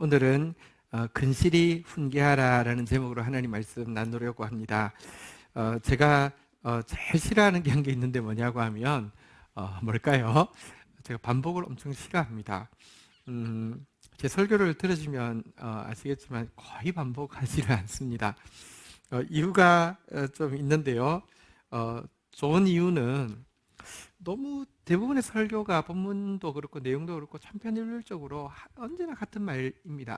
오늘은 근실이 훈계하라라는 제목으로 하나님 말씀 나누려고 합니다. 제가 제일 싫어하는 게 있는데 뭐냐고 하면 뭘까요? 제가 반복을 엄청 싫어합니다. 제 설교를 들으시면 아시겠지만 거의 반복하지를 않습니다. 이유가 좀 있는데요. 좋은 이유는 너무 대부분의 설교가 본문도 그렇고 내용도 그렇고 천편일률적으로 언제나 같은 말입니다.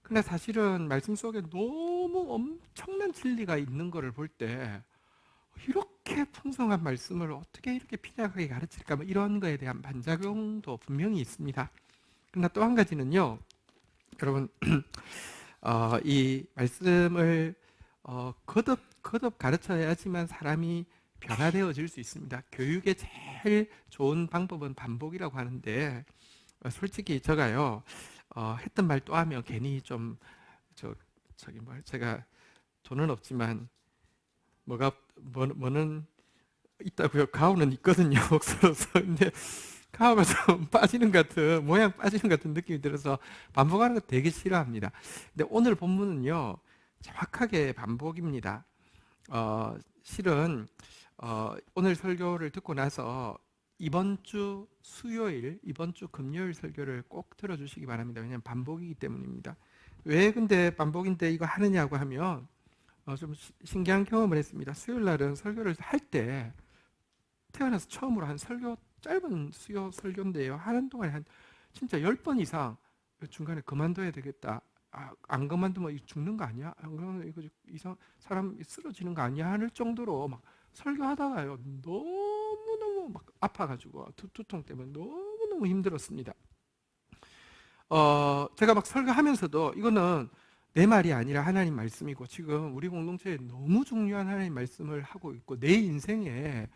그러나 사실은 말씀 속에 너무 엄청난 진리가 있는 것을 볼 때 이렇게 풍성한 말씀을 어떻게 이렇게 빈약하게 가르칠까, 뭐 이런 거에 대한 반작용도 분명히 있습니다. 그러나 또 한 가지는요, 여러분 이 말씀을 거듭 가르쳐야지만 사람이 변화되어질 수 있습니다. 교육의 제일 좋은 방법은 반복이라고 하는데, 솔직히 제가요 했던 말 또 하면 괜히 좀 제가 돈은 없지만 뭐는 있다고요. 가오는 있거든요. 목소로서. 근데 가오가 좀 빠지는 같은, 모양 빠지는 같은 느낌이 들어서 반복하는 거 되게 싫어합니다. 근데 오늘 본문은요 정확하게 반복입니다. 실은 오늘 설교를 듣고 나서 이번 주 수요일, 이번 주 금요일 설교를 꼭 들어주시기 바랍니다. 왜냐하면 반복이기 때문입니다. 왜 근데 반복인데 이거 하느냐고 하면 좀 신기한 경험을 했습니다. 수요일 날은 설교를 할 때 태어나서 처음으로 한 짧은 수요 설교인데요, 하는 동안에 한 진짜 10번 이상 중간에 그만둬야 되겠다, 안 그만두면 죽는 거 아니야? 안 그러면 이거 사람 쓰러지는 거 아니야? 할 정도로 막 설교하다가요 너무너무 막 아파가지고 두통 때문에 너무너무 힘들었습니다. 제가 막 설교하면서도 이거는 내 말이 아니라 하나님 말씀이고, 지금 우리 공동체에 너무 중요한 하나님 말씀을 하고 있고 내 인생에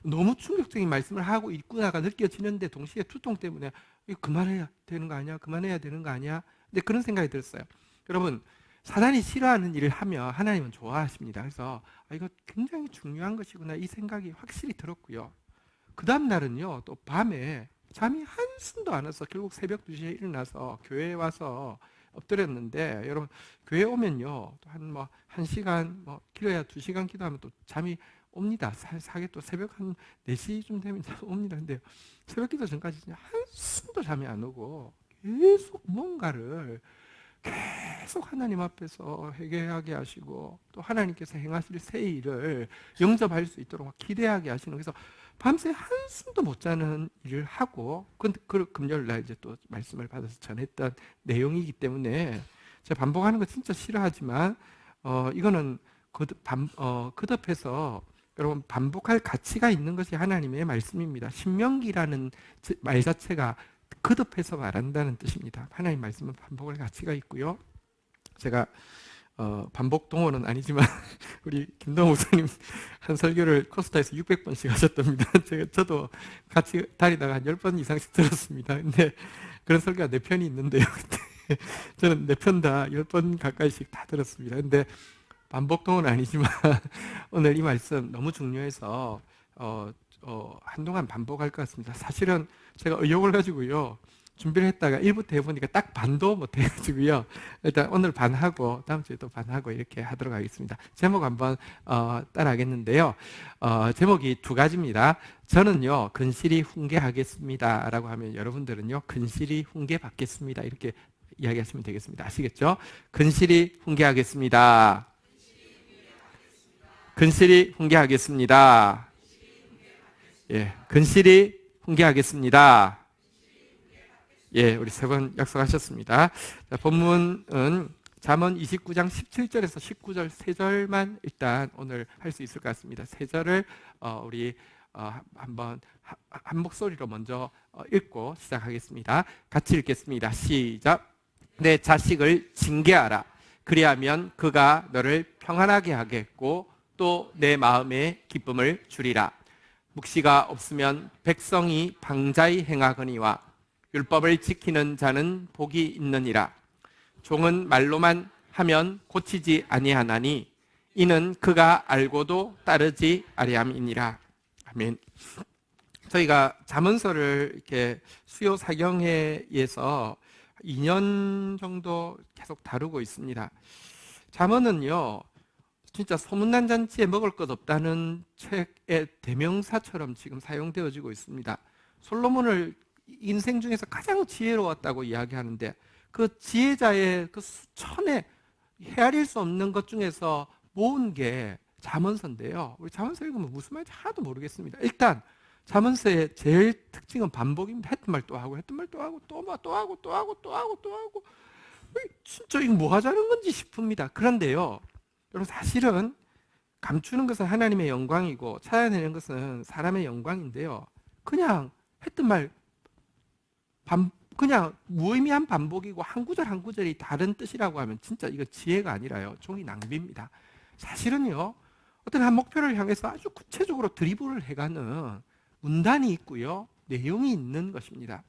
너무 충격적인 말씀을 하고 있구나가 느껴지는데, 동시에 두통 때문에 이거 그만해야 되는 거 아니야? 그만해야 되는 거 아니야? 근데 그런 생각이 들었어요. 여러분, 사단이 싫어하는 일을 하면 하나님은 좋아하십니다. 그래서 이거 굉장히 중요한 것이구나, 이 생각이 확실히 들었고요. 그 다음 날은요, 또 밤에 잠이 한숨도 안 와서 결국 새벽 2시에 일어나서 교회에 와서 엎드렸는데, 여러분 교회 오면요 또 한 1시간, 길어야 2시간 기도하면 또 잠이 옵니다. 사게 또 새벽 한 4시쯤 되면 옵니다. 근데 새벽 기도 전까지 한숨도 잠이 안 오고 계속 뭔가를 계속 하나님 앞에서 회개하게 하시고, 또 하나님께서 행하실 새 일을 영접할 수 있도록 기대하게 하시는, 그래서 밤새 한숨도 못 자는 일을 하고, 그 금요일 날 이제 또 말씀을 받아서 전했던 내용이기 때문에 제가 반복하는 거 진짜 싫어하지만 이거는 거듭해서 여러분 반복할 가치가 있는 것이 하나님의 말씀입니다. 신명기라는 말 자체가 거듭해서 말한다는 뜻입니다. 하나님 말씀은 반복할 가치가 있고요. 제가 반복 동호는 아니지만 우리 김동호 목사님 한 설교를 코스타에서 600번씩 하셨답니다. 저도 같이 다니다가 한 10번 이상씩 들었습니다. 근데 그런 설교가 4편이 있는데요. 저는 4편 다 10번 가까이씩 다 들었습니다. 근데 반복 동호는 아니지만 오늘 이 말씀 너무 중요해서 한동안 반복할 것 같습니다. 사실은 제가 의욕을 가지고요 준비를 했다가 1부터 해보니까 딱 반도 못 해가지고요, 일단 오늘 반하고 다음 주에 또 반하고 이렇게 하도록 하겠습니다. 제목 한번 따라하겠는데요. 제목이 2가지입니다. 저는요 근실이 훈계하겠습니다 라고 하면, 여러분들은요 근실이 훈계받겠습니다 이렇게 이야기하시면 되겠습니다. 아시겠죠? 근실이 훈계하겠습니다. 근실이 훈계하겠습니다. 예, 근실이 훈계하겠습니다. 예, 우리 3번 약속하셨습니다. 자, 본문은 잠언 29장 17절에서 19절 3절만 일단 오늘 할 수 있을 것 같습니다. 3절을 우리 한번 한 목소리로 먼저 읽고 시작하겠습니다. 같이 읽겠습니다. 시작. 내 자식을 징계하라. 그리하면 그가 너를 평안하게 하겠고 또 내 마음에 기쁨을 주리라. 묵시가 없으면 백성이 방자히 행하거니와 율법을 지키는 자는 복이 있느니라. 종은 말로만 하면 고치지 아니하나니 이는 그가 알고도 따르지 아니함이니라. 아멘. 저희가 잠언서를 이렇게 수요 사경회에서 2년 정도 계속 다루고 있습니다. 잠언은요, 진짜 소문난 잔치에 먹을 것 없다는 책의 대명사처럼 지금 사용되어지고 있습니다. 솔로몬을 인생 중에서 가장 지혜로웠다고 이야기하는데 그 지혜자의 그 수천의 헤아릴 수 없는 것 중에서 모은 게 잠언서인데요. 우리 잠언서 읽으면 무슨 말인지 하나도 모르겠습니다. 일단 잠언서의 제일 특징은 반복입니다. 했던 말 또 하고 했던 말 또 하고 또 하고 또 하고 또 하고 또 하고 진짜 이거 뭐 하자는 건지 싶습니다. 그런데요, 여러분 사실은 감추는 것은 하나님의 영광이고 찾아내는 것은 사람의 영광인데요. 그냥 했던 말 그냥 무의미한 반복이고 한 구절 한 구절이 다른 뜻이라고 하면 진짜 이거 지혜가 아니라요, 종이 낭비입니다. 사실은요, 어떤 한 목표를 향해서 아주 구체적으로 드리블을 해가는 문단이 있고요, 내용이 있는 것입니다.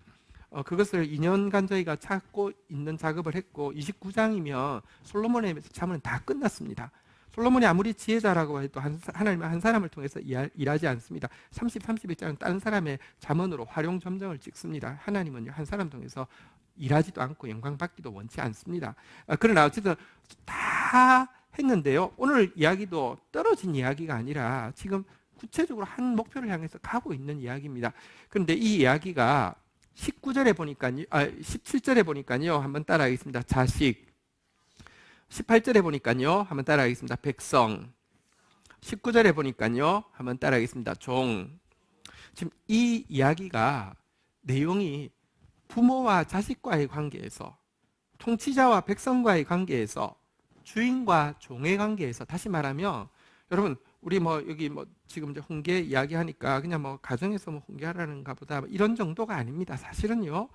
그것을 2년간 저희가 찾고 있는 작업을 했고 29장이면 솔로몬의 잠언은 다 끝났습니다. 솔로몬이 아무리 지혜자라고 해도 하나님은 한 사람을 통해서 일하지 않습니다. 31장은 다른 사람의 잠언으로 활용 점정을 찍습니다. 하나님은요, 한 사람 통해서 일하지도 않고 영광 받기도 원치 않습니다. 그러나 어쨌든 다 했는데요, 오늘 이야기도 떨어진 이야기가 아니라 지금 구체적으로 한 목표를 향해서 가고 있는 이야기입니다. 그런데 이 이야기가 19절에 보니까요, 17절에 보니까요, 한번 따라하겠습니다. 자식. 18절에 보니까요, 한번 따라하겠습니다. 백성. 19절에 보니까요, 한번 따라하겠습니다. 종. 지금 이 이야기가 내용이 부모와 자식과의 관계에서, 통치자와 백성과의 관계에서, 주인과 종의 관계에서, 다시 말하면 여러분 우리 여기 지금 이제 훈계 이야기하니까 그냥 가정에서 훈계하라는가 보다 이런 정도가 아닙니다. 사실은요,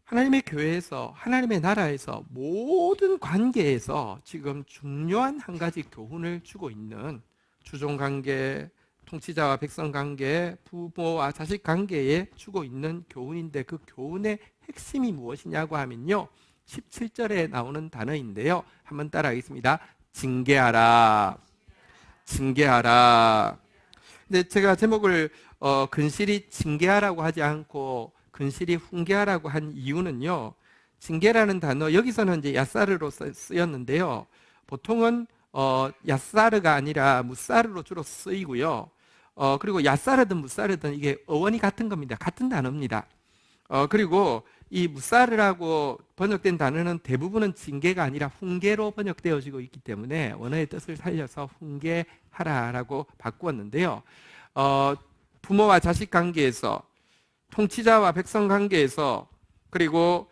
하나님의 교회에서, 하나님의 나라에서 모든 관계에서 지금 중요한 한 가지 교훈을 주고 있는, 주종관계, 통치자와 백성관계, 부모와 자식 관계에 주고 있는 교훈인데 그 교훈의 핵심이 무엇이냐고 하면요, 17절에 나오는 단어인데요, 한번 따라하겠습니다. 징계하라. 징계하라. 근데 제가 제목을 근실이 징계하라고 하지 않고 근실이 훈계하라고 한 이유는요, 징계라는 단어, 여기서는 이제 야사르로 쓰였는데요, 보통은 야사르가 아니라 무사르로 주로 쓰이고요, 그리고 야사르든 무사르든 이게 어원이 같은 겁니다. 같은 단어입니다. 그리고 이 무사르라고 번역된 단어는 대부분은 징계가 아니라 훈계로 번역되어지고 있기 때문에 원어의 뜻을 살려서 훈계하라라고 바꾸었는데요, 부모와 자식 관계에서, 통치자와 백성 관계에서, 그리고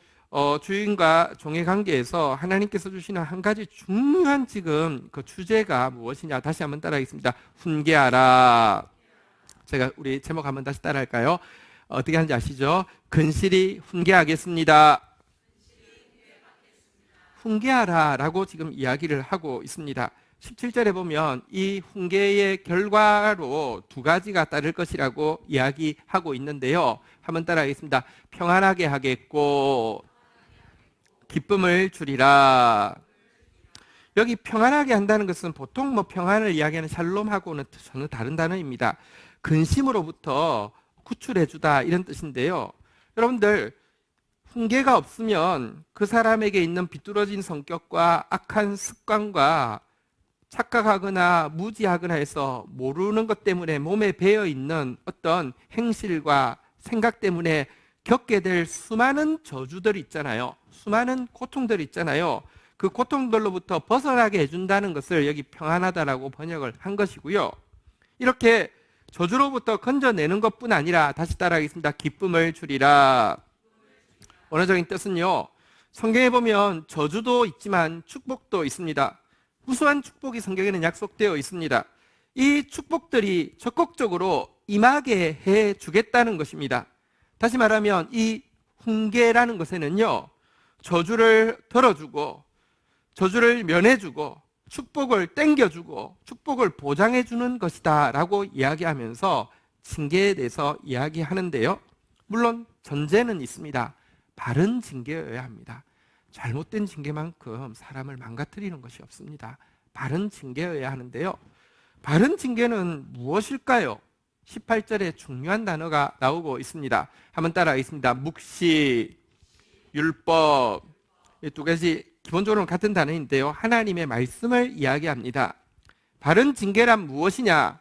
주인과 종의 관계에서 하나님께서 주시는 한 가지 중요한 지금 그 주제가 무엇이냐, 다시 한번 따라하겠습니다. 훈계하라. 제가 우리 제목 한번 다시 따라할까요? 어떻게 하는지 아시죠? 근실이 훈계하겠습니다. 훈계하라라고 지금 이야기를 하고 있습니다. 17절에 보면 이 훈계의 결과로 두 가지가 따를 것이라고 이야기하고 있는데요, 한번 따라하겠습니다. 평안하게 하겠고 기쁨을 주리라. 여기 평안하게 한다는 것은 보통 평안을 이야기하는 샬롬하고는 전혀 다른 단어입니다. 근심으로부터 구출해주다 이런 뜻인데요, 여러분들 훈계가 없으면 그 사람에게 있는 비뚤어진 성격과 악한 습관과 착각하거나 무지하거나 해서 모르는 것 때문에 몸에 배어있는 어떤 행실과 생각 때문에 겪게 될 수많은 저주들이 있잖아요. 수많은 고통들이 있잖아요. 그 고통들로부터 벗어나게 해준다는 것을 여기 평안하다라고 번역을 한 것이고요, 이렇게 저주로부터 건져내는 것뿐 아니라, 다시 따라하겠습니다. 기쁨을 주리라. 원어적인 뜻은요, 성경에 보면 저주도 있지만 축복도 있습니다. 무수한 축복이 성경에는 약속되어 있습니다. 이 축복들이 적극적으로 임하게 해주겠다는 것입니다. 다시 말하면 이 훈계라는 것에는요, 저주를 덜어주고 저주를 면해주고 축복을 땡겨주고 축복을 보장해주는 것이다 라고 이야기하면서 징계에 대해서 이야기하는데요, 물론 전제는 있습니다. 바른 징계여야 합니다. 잘못된 징계만큼 사람을 망가뜨리는 것이 없습니다. 바른 징계여야 하는데요, 바른 징계는 무엇일까요? 18절에 중요한 단어가 나오고 있습니다. 한번 따라하겠습니다. 묵시. 율법. 이 두 가지 기본적으로는 같은 단어인데요. 하나님의 말씀을 이야기합니다. 바른 징계란 무엇이냐?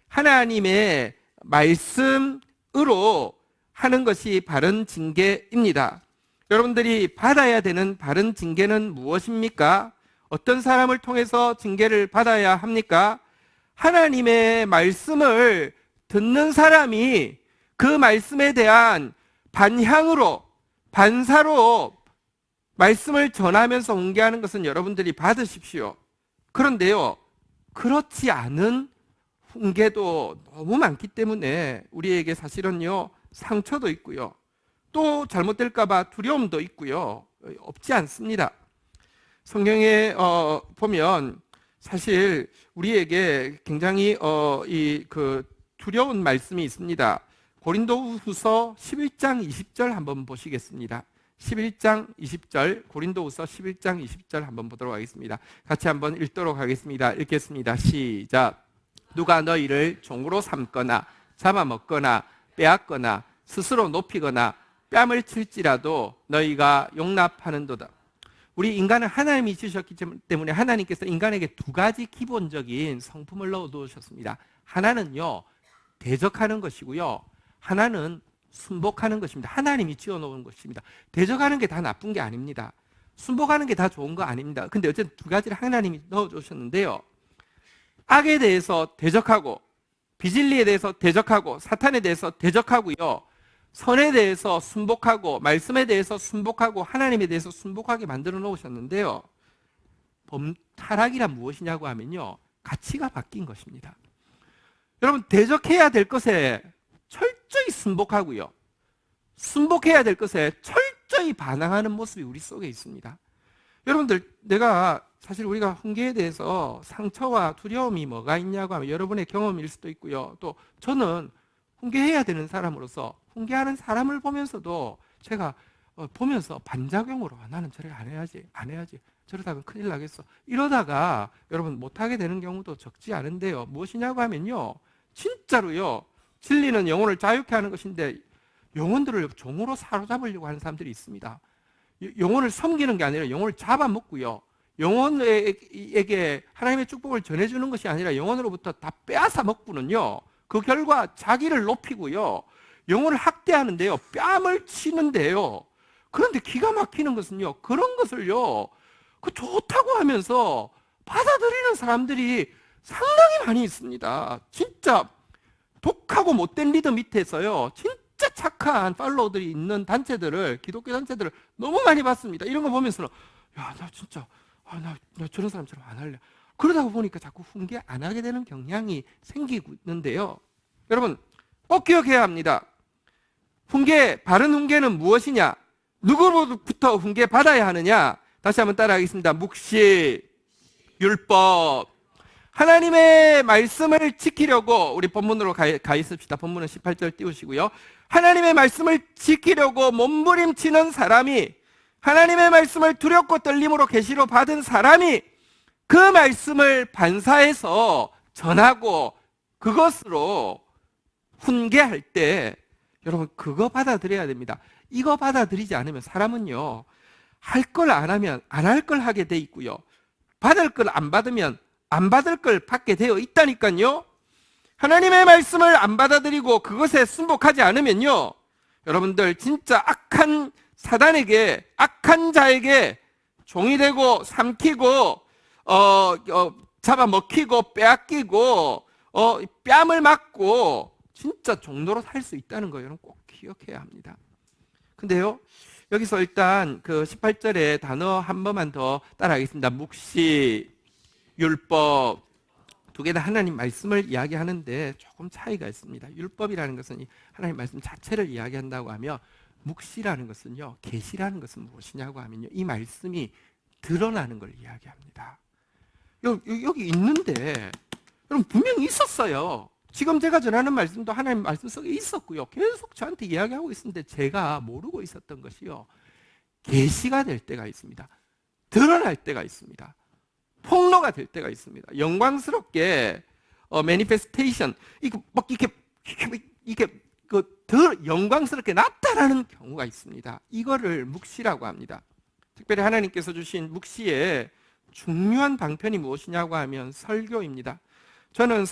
하나님의 말씀으로 하는 것이 바른 징계입니다. 여러분들이 받아야 되는 바른 징계는 무엇입니까? 어떤 사람을 통해서 징계를 받아야 합니까? 하나님의 말씀을 듣는 사람이 그 말씀에 대한 반향으로, 반사로 말씀을 전하면서 훈계하는 것은 여러분들이 받으십시오. 그런데요, 그렇지 않은 훈계도 너무 많기 때문에 우리에게 사실은요, 상처도 있고요, 또 잘못될까봐 두려움도 있고요, 없지 않습니다. 성경에 보면 사실 우리에게 굉장히 두려운 말씀이 있습니다. 고린도후서 11장 20절 한번 보시겠습니다. 11장 20절, 고린도후서 11장 20절 한번 보도록 하겠습니다. 같이 한번 읽도록 하겠습니다. 읽겠습니다. 시작. 누가 너희를 종으로 삼거나 잡아먹거나 빼앗거나 스스로 높이거나 뺨을 칠지라도 너희가 용납하는도다. 우리 인간은 하나님이 지으셨기 때문에 하나님께서 인간에게 두 가지 기본적인 성품을 넣어두셨습니다. 하나는요, 대적하는 것이고요, 하나는 순복하는 것입니다. 하나님이 지어놓은 것입니다. 대적하는 게 다 나쁜 게 아닙니다. 순복하는 게 다 좋은 거 아닙니다. 근데 어쨌든 두 가지를 하나님이 넣어주셨는데요, 악에 대해서 대적하고, 비진리에 대해서 대적하고, 사탄에 대해서 대적하고요, 선에 대해서 순복하고, 말씀에 대해서 순복하고, 하나님에 대해서 순복하게 만들어 놓으셨는데요, 타락이란 무엇이냐고 하면요, 가치가 바뀐 것입니다. 여러분, 대적해야 될 것에 철저히 순복하고요, 순복해야 될 것에 철저히 반항하는 모습이 우리 속에 있습니다. 여러분들, 사실 우리가 훈계에 대해서 상처와 두려움이 뭐가 있냐고 하면 여러분의 경험일 수도 있고요, 또 저는 훈계해야 되는 사람으로서 훈계하는 사람을 보면서도 제가 보면서 반작용으로 나는 저래 안 해야지 저러다가 큰일 나겠어, 이러다가 여러분 못하게 되는 경우도 적지 않은데요, 무엇이냐고 하면요, 진짜로요, 진리는 영혼을 자유케 하는 것인데 영혼들을 종으로 사로잡으려고 하는 사람들이 있습니다. 영혼을 섬기는 게 아니라 영혼을 잡아먹고요, 영혼에게 하나님의 축복을 전해주는 것이 아니라 영혼으로부터 다 빼앗아 먹고는요, 그 결과 자기를 높이고요, 영혼을 학대하는데요, 뺨을 치는데요. 그런데 기가 막히는 것은요, 그런 것을요, 그 좋다고 하면서 받아들이는 사람들이 상당히 많이 있습니다. 진짜 독하고 못된 리더 밑에서요, 진짜 착한 팔로워들이 있는 단체들을, 기독교 단체들을 너무 많이 봤습니다. 이런 거 보면서는 야, 나 진짜 나 저런 사람처럼 안 할래. 그러다 보니까 자꾸 훈계 안 하게 되는 경향이 생기고 있는데요, 여러분 꼭 기억해야 합니다. 바른 훈계는 무엇이냐? 누구로부터 훈계 받아야 하느냐? 다시 한번 따라하겠습니다. 묵시, 율법. 하나님의 말씀을 지키려고, 우리 본문으로 가 있읍시다. 본문은 18절 띄우시고요. 하나님의 말씀을 지키려고 몸부림치는 사람이, 하나님의 말씀을 두렵고 떨림으로 계시로 받은 사람이 그 말씀을 반사해서 전하고 그것으로 훈계할 때 여러분 그거 받아들여야 됩니다. 이거 받아들이지 않으면 사람은요, 할 걸 안 하면 안 할 걸 하게 돼 있고요, 받을 걸 안 받으면 안 받을 걸 받게 되어 있다니까요. 하나님의 말씀을 안 받아들이고 그것에 순복하지 않으면요, 여러분들 진짜 악한 사단에게, 악한 자에게 종이 되고 삼키고 잡아먹히고 빼앗기고 뺨을 맞고 진짜 종로로 살 수 있다는 거 여러분 꼭 기억해야 합니다. 근데요, 여기서 일단 그 18절에 단어 한 번만 더 따라하겠습니다. 묵시, 율법. 두 개 다 하나님 말씀을 이야기하는데 조금 차이가 있습니다. 율법이라는 것은 하나님 말씀 자체를 이야기한다고 하면, 묵시라는 것은요, 계시라는 것은 무엇이냐고 하면요, 이 말씀이 드러나는 걸 이야기합니다. 여기 있는데 여러분 분명히 있었어요. 지금 제가 전하는 말씀도 하나님 말씀 속에 있었고요, 계속 저한테 이야기하고 있었는데 제가 모르고 있었던 것이요, 계시가 될 때가 있습니다. 드러날 때가 있습니다. 폭로가 될 때가 있습니다. 영광스럽게 매니페스테이션, 이렇게 더 영광스럽게 나타나는 경우가 있습니다. 이거를 묵시라고 합니다. 특별히 하나님께서 주신 묵시의 중요한 방편이 무엇이냐고 하면 설교입니다. 저는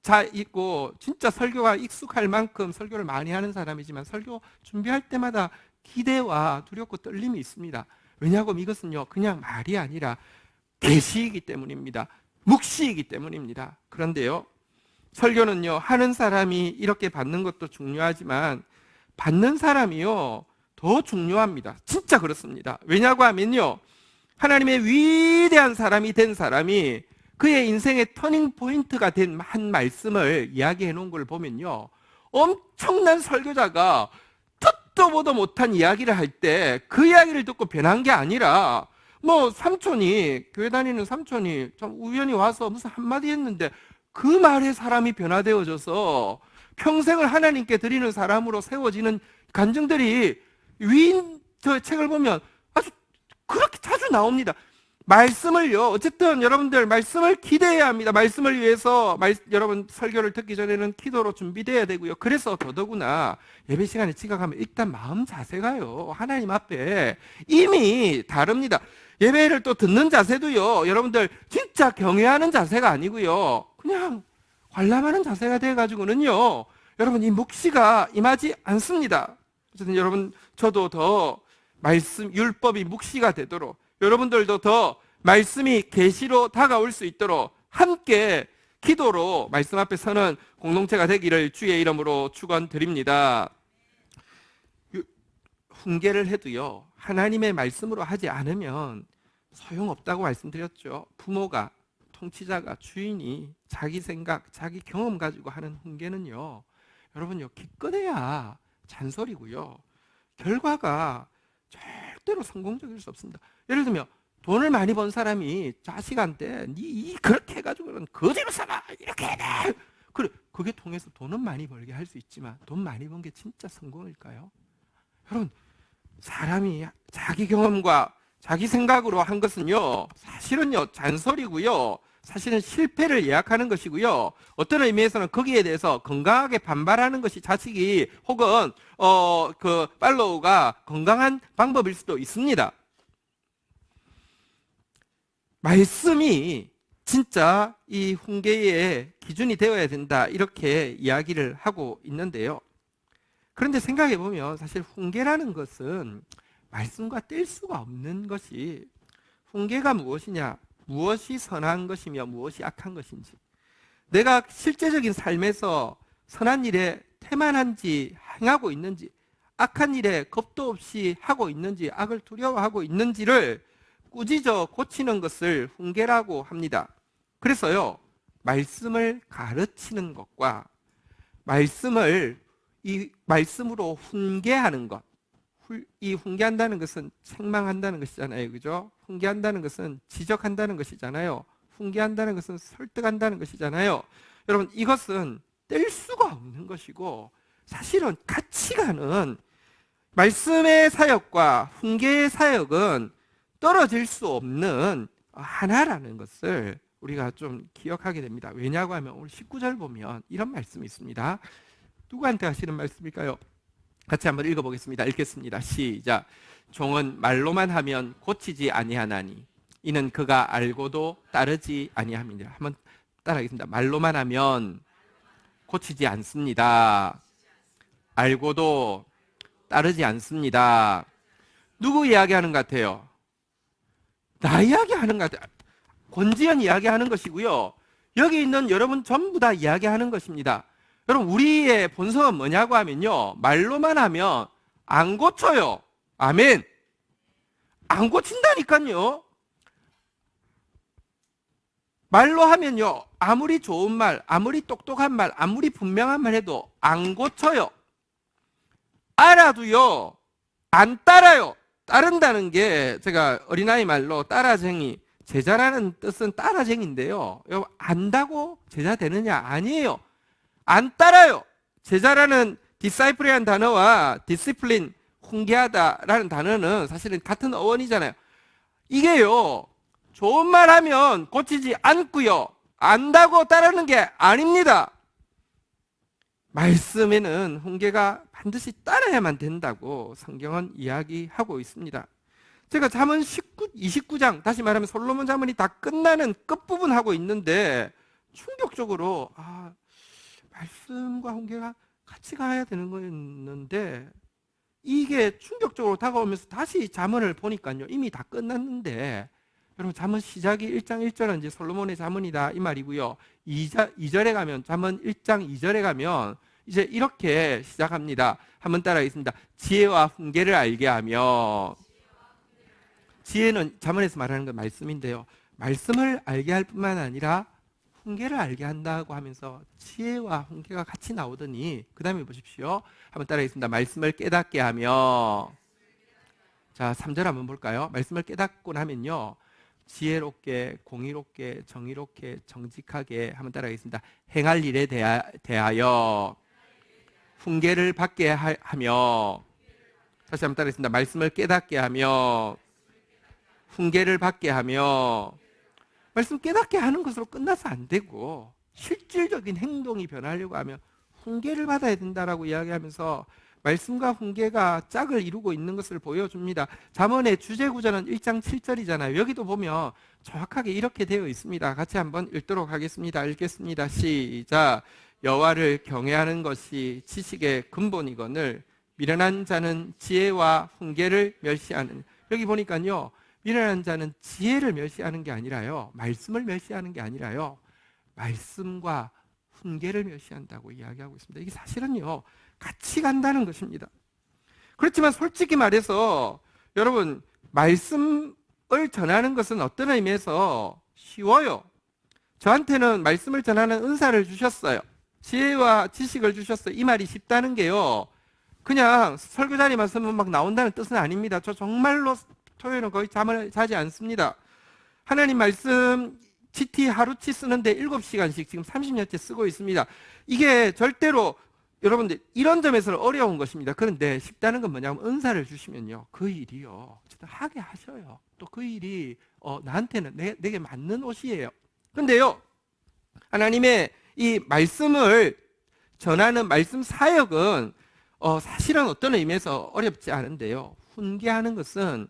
설교자이고 진짜 설교가 익숙할 만큼 설교를 많이 하는 사람이지만 설교 준비할 때마다 기대와 두렵고 떨림이 있습니다. 왜냐하면 이것은요 그냥 말이 아니라 계시이기 때문입니다. 묵시이기 때문입니다. 그런데요 설교는요 하는 사람이 이렇게 받는 것도 중요하지만 받는 사람이요 더 중요합니다. 진짜 그렇습니다. 왜냐고 하면요 하나님의 위대한 사람이 된 사람이 그의 인생의 터닝 포인트가 된 한 말씀을 이야기해 놓은 걸 보면요 엄청난 설교자가 듣도 보도 못한 이야기를 할 때 그 이야기를 듣고 변한 게 아니라 뭐 삼촌이 교회 다니는 삼촌이 좀 우연히 와서 무슨 한마디 했는데 그 말에 사람이 변화되어져서 평생을 하나님께 드리는 사람으로 세워지는 간증들이 위인 저 책을 보면 아주 그렇게 자주 나옵니다. 말씀을요 어쨌든 여러분들 말씀을 기대해야 합니다. 말씀을 위해서 여러분 설교를 듣기 전에는 기도로 준비돼야 되고요. 그래서 더더구나 예배 시간에 지각하면 일단 마음 자세가요 하나님 앞에 이미 다릅니다. 예배를 또 듣는 자세도요 여러분들 진짜 경외하는 자세가 아니고요 그냥 관람하는 자세가 돼가지고는요 여러분 이 묵시가 임하지 않습니다. 어쨌든 여러분 저도 더 말씀 율법이 묵시가 되도록 여러분들도 더 말씀이 계시로 다가올 수 있도록 함께 기도로 말씀 앞에 서는 공동체가 되기를 주의 이름으로 축원드립니다. 훈계를 해도요 하나님의 말씀으로 하지 않으면 소용없다고 말씀드렸죠. 부모가 통치자가 주인이 자기 생각 자기 경험 가지고 하는 훈계는요 여러분요 기껏해야 잔소리고요 결과가 절대로 성공적일 수 없습니다. 예를 들면 돈을 많이 번 사람이 자식한테 니 그렇게 해가지고는 거지로 살아 이렇게 해야 돼. 그래 그게 통해서 돈은 많이 벌게 할 수 있지만 돈 많이 번 게 진짜 성공일까요? 여러분 사람이 자기 경험과 자기 생각으로 한 것은요 사실은요 잔소리고요 사실은 실패를 예약하는 것이고요 어떤 의미에서는 거기에 대해서 건강하게 반발하는 것이 자식이 혹은 그 팔로우가 건강한 방법일 수도 있습니다. 말씀이 진짜 이 훈계의 기준이 되어야 된다 이렇게 이야기를 하고 있는데요. 그런데 생각해 보면 사실 훈계라는 것은 말씀과 뗄 수가 없는 것이 훈계가 무엇이냐 무엇이 선한 것이며 무엇이 악한 것인지 내가 실제적인 삶에서 선한 일에 태만한지 행하고 있는지 악한 일에 겁도 없이 하고 있는지 악을 두려워하고 있는지를 꾸짖어 고치는 것을 훈계라고 합니다. 그래서요 말씀을 가르치는 것과 이 말씀으로 훈계하는 것 이 훈계한다는 것은 책망한다는 것이잖아요. 그죠? 훈계한다는 것은 지적한다는 것이잖아요. 훈계한다는 것은 설득한다는 것이잖아요. 여러분 이것은 뗄 수가 없는 것이고 사실은 가치관은 말씀의 사역과 훈계의 사역은 떨어질 수 없는 하나라는 것을 우리가 좀 기억하게 됩니다. 왜냐고 하면 오늘 19절 보면 이런 말씀이 있습니다. 누구한테 하시는 말씀일까요? 같이 한번 읽어보겠습니다. 읽겠습니다. 시작. 종은 말로만 하면 고치지 아니하나니 이는 그가 알고도 따르지 아니함이니라. 한번 따라하겠습니다. 말로만 하면 고치지 않습니다. 알고도 따르지 않습니다. 누구 이야기하는 것 같아요? 나 이야기하는 것 같아요. 권지현 이야기하는 것이고요. 여기 있는 여러분 전부 다 이야기하는 것입니다. 여러분 우리의 본성은 뭐냐고 하면요 말로만 하면 안 고쳐요. 아멘. 안 고친다니까요. 말로 하면요 아무리 좋은 말 아무리 똑똑한 말 아무리 분명한 말 해도 안 고쳐요. 알아도요 안 따라요. 따른다는 게 제가 어린아이 말로 따라쟁이 제자라는 뜻은 따라쟁이인데요 안다고 제자 되느냐? 아니에요. 안 따라요. 제자라는 디사이플이라는 단어와 디시플린, 훈계하다라는 단어는 사실은 같은 어원이잖아요. 이게요 좋은 말 하면 고치지 않고요 안다고 따르는 게 아닙니다. 말씀에는 훈계가 반드시 따라야만 된다고 성경은 이야기하고 있습니다. 제가 잠언 29장, 다시 말하면 솔로몬 잠언이 다 끝나는 끝부분 하고 있는데 충격적으로 말씀과 훈계가 같이 가야 되는 거였는데 이게 충격적으로 다가오면서 다시 잠언을 보니까요, 이미 다 끝났는데, 여러분 잠언 시작이 1장 1절은 이제 솔로몬의 잠언이다 이 말이고요. 2절에 가면, 잠언 1장 2절에 가면 이제 이렇게 시작합니다. 한번 따라하겠습니다. 지혜와 훈계를 알게 하며. 지혜는 잠언에서 말하는 건 말씀인데요, 말씀을 알게 할 뿐만 아니라 훈계를 알게 한다고 하면서 지혜와 훈계가 같이 나오더니 그 다음에 보십시오. 한번 따라하겠습니다. 말씀을 깨닫게 하며. 자, 3절 한번 볼까요? 말씀을 깨닫고 나면요, 지혜롭게, 공의롭게, 정의롭게, 정직하게, 한번 따라하겠습니다. 행할 일에 대하여 훈계를 받게 하며. 다시 한번 따라하겠습니다. 말씀을 깨닫게 하며 훈계를 받게 하며. 말씀 깨닫게 하는 것으로 끝나서 안 되고 실질적인 행동이 변하려고 하면 훈계를 받아야 된다라고 이야기하면서 말씀과 훈계가 짝을 이루고 있는 것을 보여줍니다. 잠언의 주제 구절은 1장 7절이잖아요. 여기도 보면 정확하게 이렇게 되어 있습니다. 같이 한번 읽도록 하겠습니다. 읽겠습니다. 시작. 여호와를 경외하는 것이 지식의 근본이거늘 미련한 자는 지혜와 훈계를 멸시하는. 여기 보니까요, 미련한 자는 지혜를 멸시하는 게 아니라요, 말씀을 멸시하는 게 아니라요, 말씀과 훈계를 멸시한다고 이야기하고 있습니다. 이게 사실은요, 같이 간다는 것입니다. 그렇지만 솔직히 말해서 여러분, 말씀을 전하는 것은 어떤 의미에서 쉬워요. 저한테는 말씀을 전하는 은사를 주셨어요. 지혜와 지식을 주셨어요. 이 말이 쉽다는 게요, 그냥 설교 자리만 서면 막 나온다는 뜻은 아닙니다. 저 정말로 토요일은 거의 잠을 자지 않습니다. 하나님 말씀 GT 하루치 쓰는데 7시간씩 지금 30년째 쓰고 있습니다. 이게 절대로 여러분들 이런 점에서는 어려운 것입니다. 그런데 쉽다는 건 뭐냐면 은사를 주시면요, 그 일이요 어쨌든 하게 하셔요. 또 그 일이 나한테는 내게 맞는 옷이에요. 그런데요, 하나님의 이 말씀을 전하는 말씀 사역은 사실은 어떤 의미에서 어렵지 않은데요, 훈계하는 것은,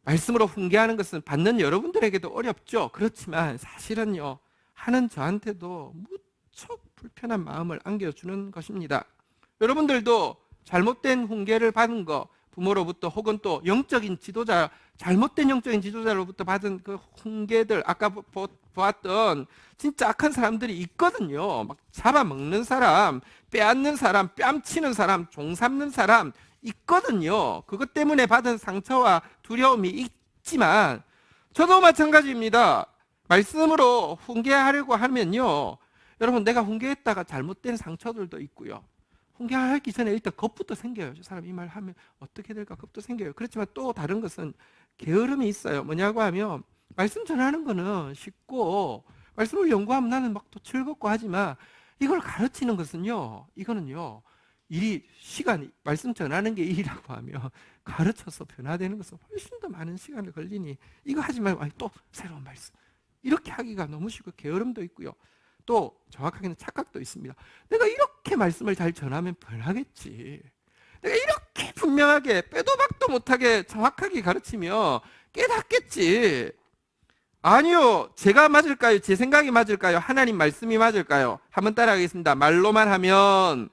말씀으로 훈계하는 것은 받는 여러분들에게도 어렵죠. 그렇지만 사실은요, 하는 저한테도 무척 불편한 마음을 안겨주는 것입니다. 여러분들도 잘못된 훈계를 받은 거, 부모로부터 혹은 또 영적인 지도자, 잘못된 영적인 지도자로부터 받은 그 훈계들, 아까 보았던 진짜 악한 사람들이 있거든요. 막 잡아먹는 사람, 빼앗는 사람, 뺨치는 사람, 종 삼는 사람 있거든요. 그것 때문에 받은 상처와 두려움이 있지만 저도 마찬가지입니다. 말씀으로 훈계하려고 하면요, 여러분, 내가 훈계했다가 잘못된 상처들도 있고요, 훈계하기 전에 일단 겁부터 생겨요. 저 사람 이 말 하면 어떻게 될까 겁도 생겨요. 그렇지만 또 다른 것은 게으름이 있어요. 뭐냐고 하면 말씀 전하는 거는 쉽고 말씀을 연구하면 나는 막 또 즐겁고 하지만 이걸 가르치는 것은요, 이거는요, 일이 시간이, 말씀 전하는 게 일이라고 하면 가르쳐서 변화되는 것은 훨씬 더 많은 시간이 걸리니 이거 하지 말고 또 새로운 말씀, 이렇게 하기가 너무 쉽고 게으름도 있고요, 또 정확하게는 착각도 있습니다. 내가 이렇게 말씀을 잘 전하면 변하겠지, 내가 이렇게 분명하게 빼도 박도 못하게 정확하게 가르치면 깨닫겠지. 아니요, 제가 맞을까요? 제 생각이 맞을까요? 하나님 말씀이 맞을까요? 한번 따라하겠습니다. 말로만 하면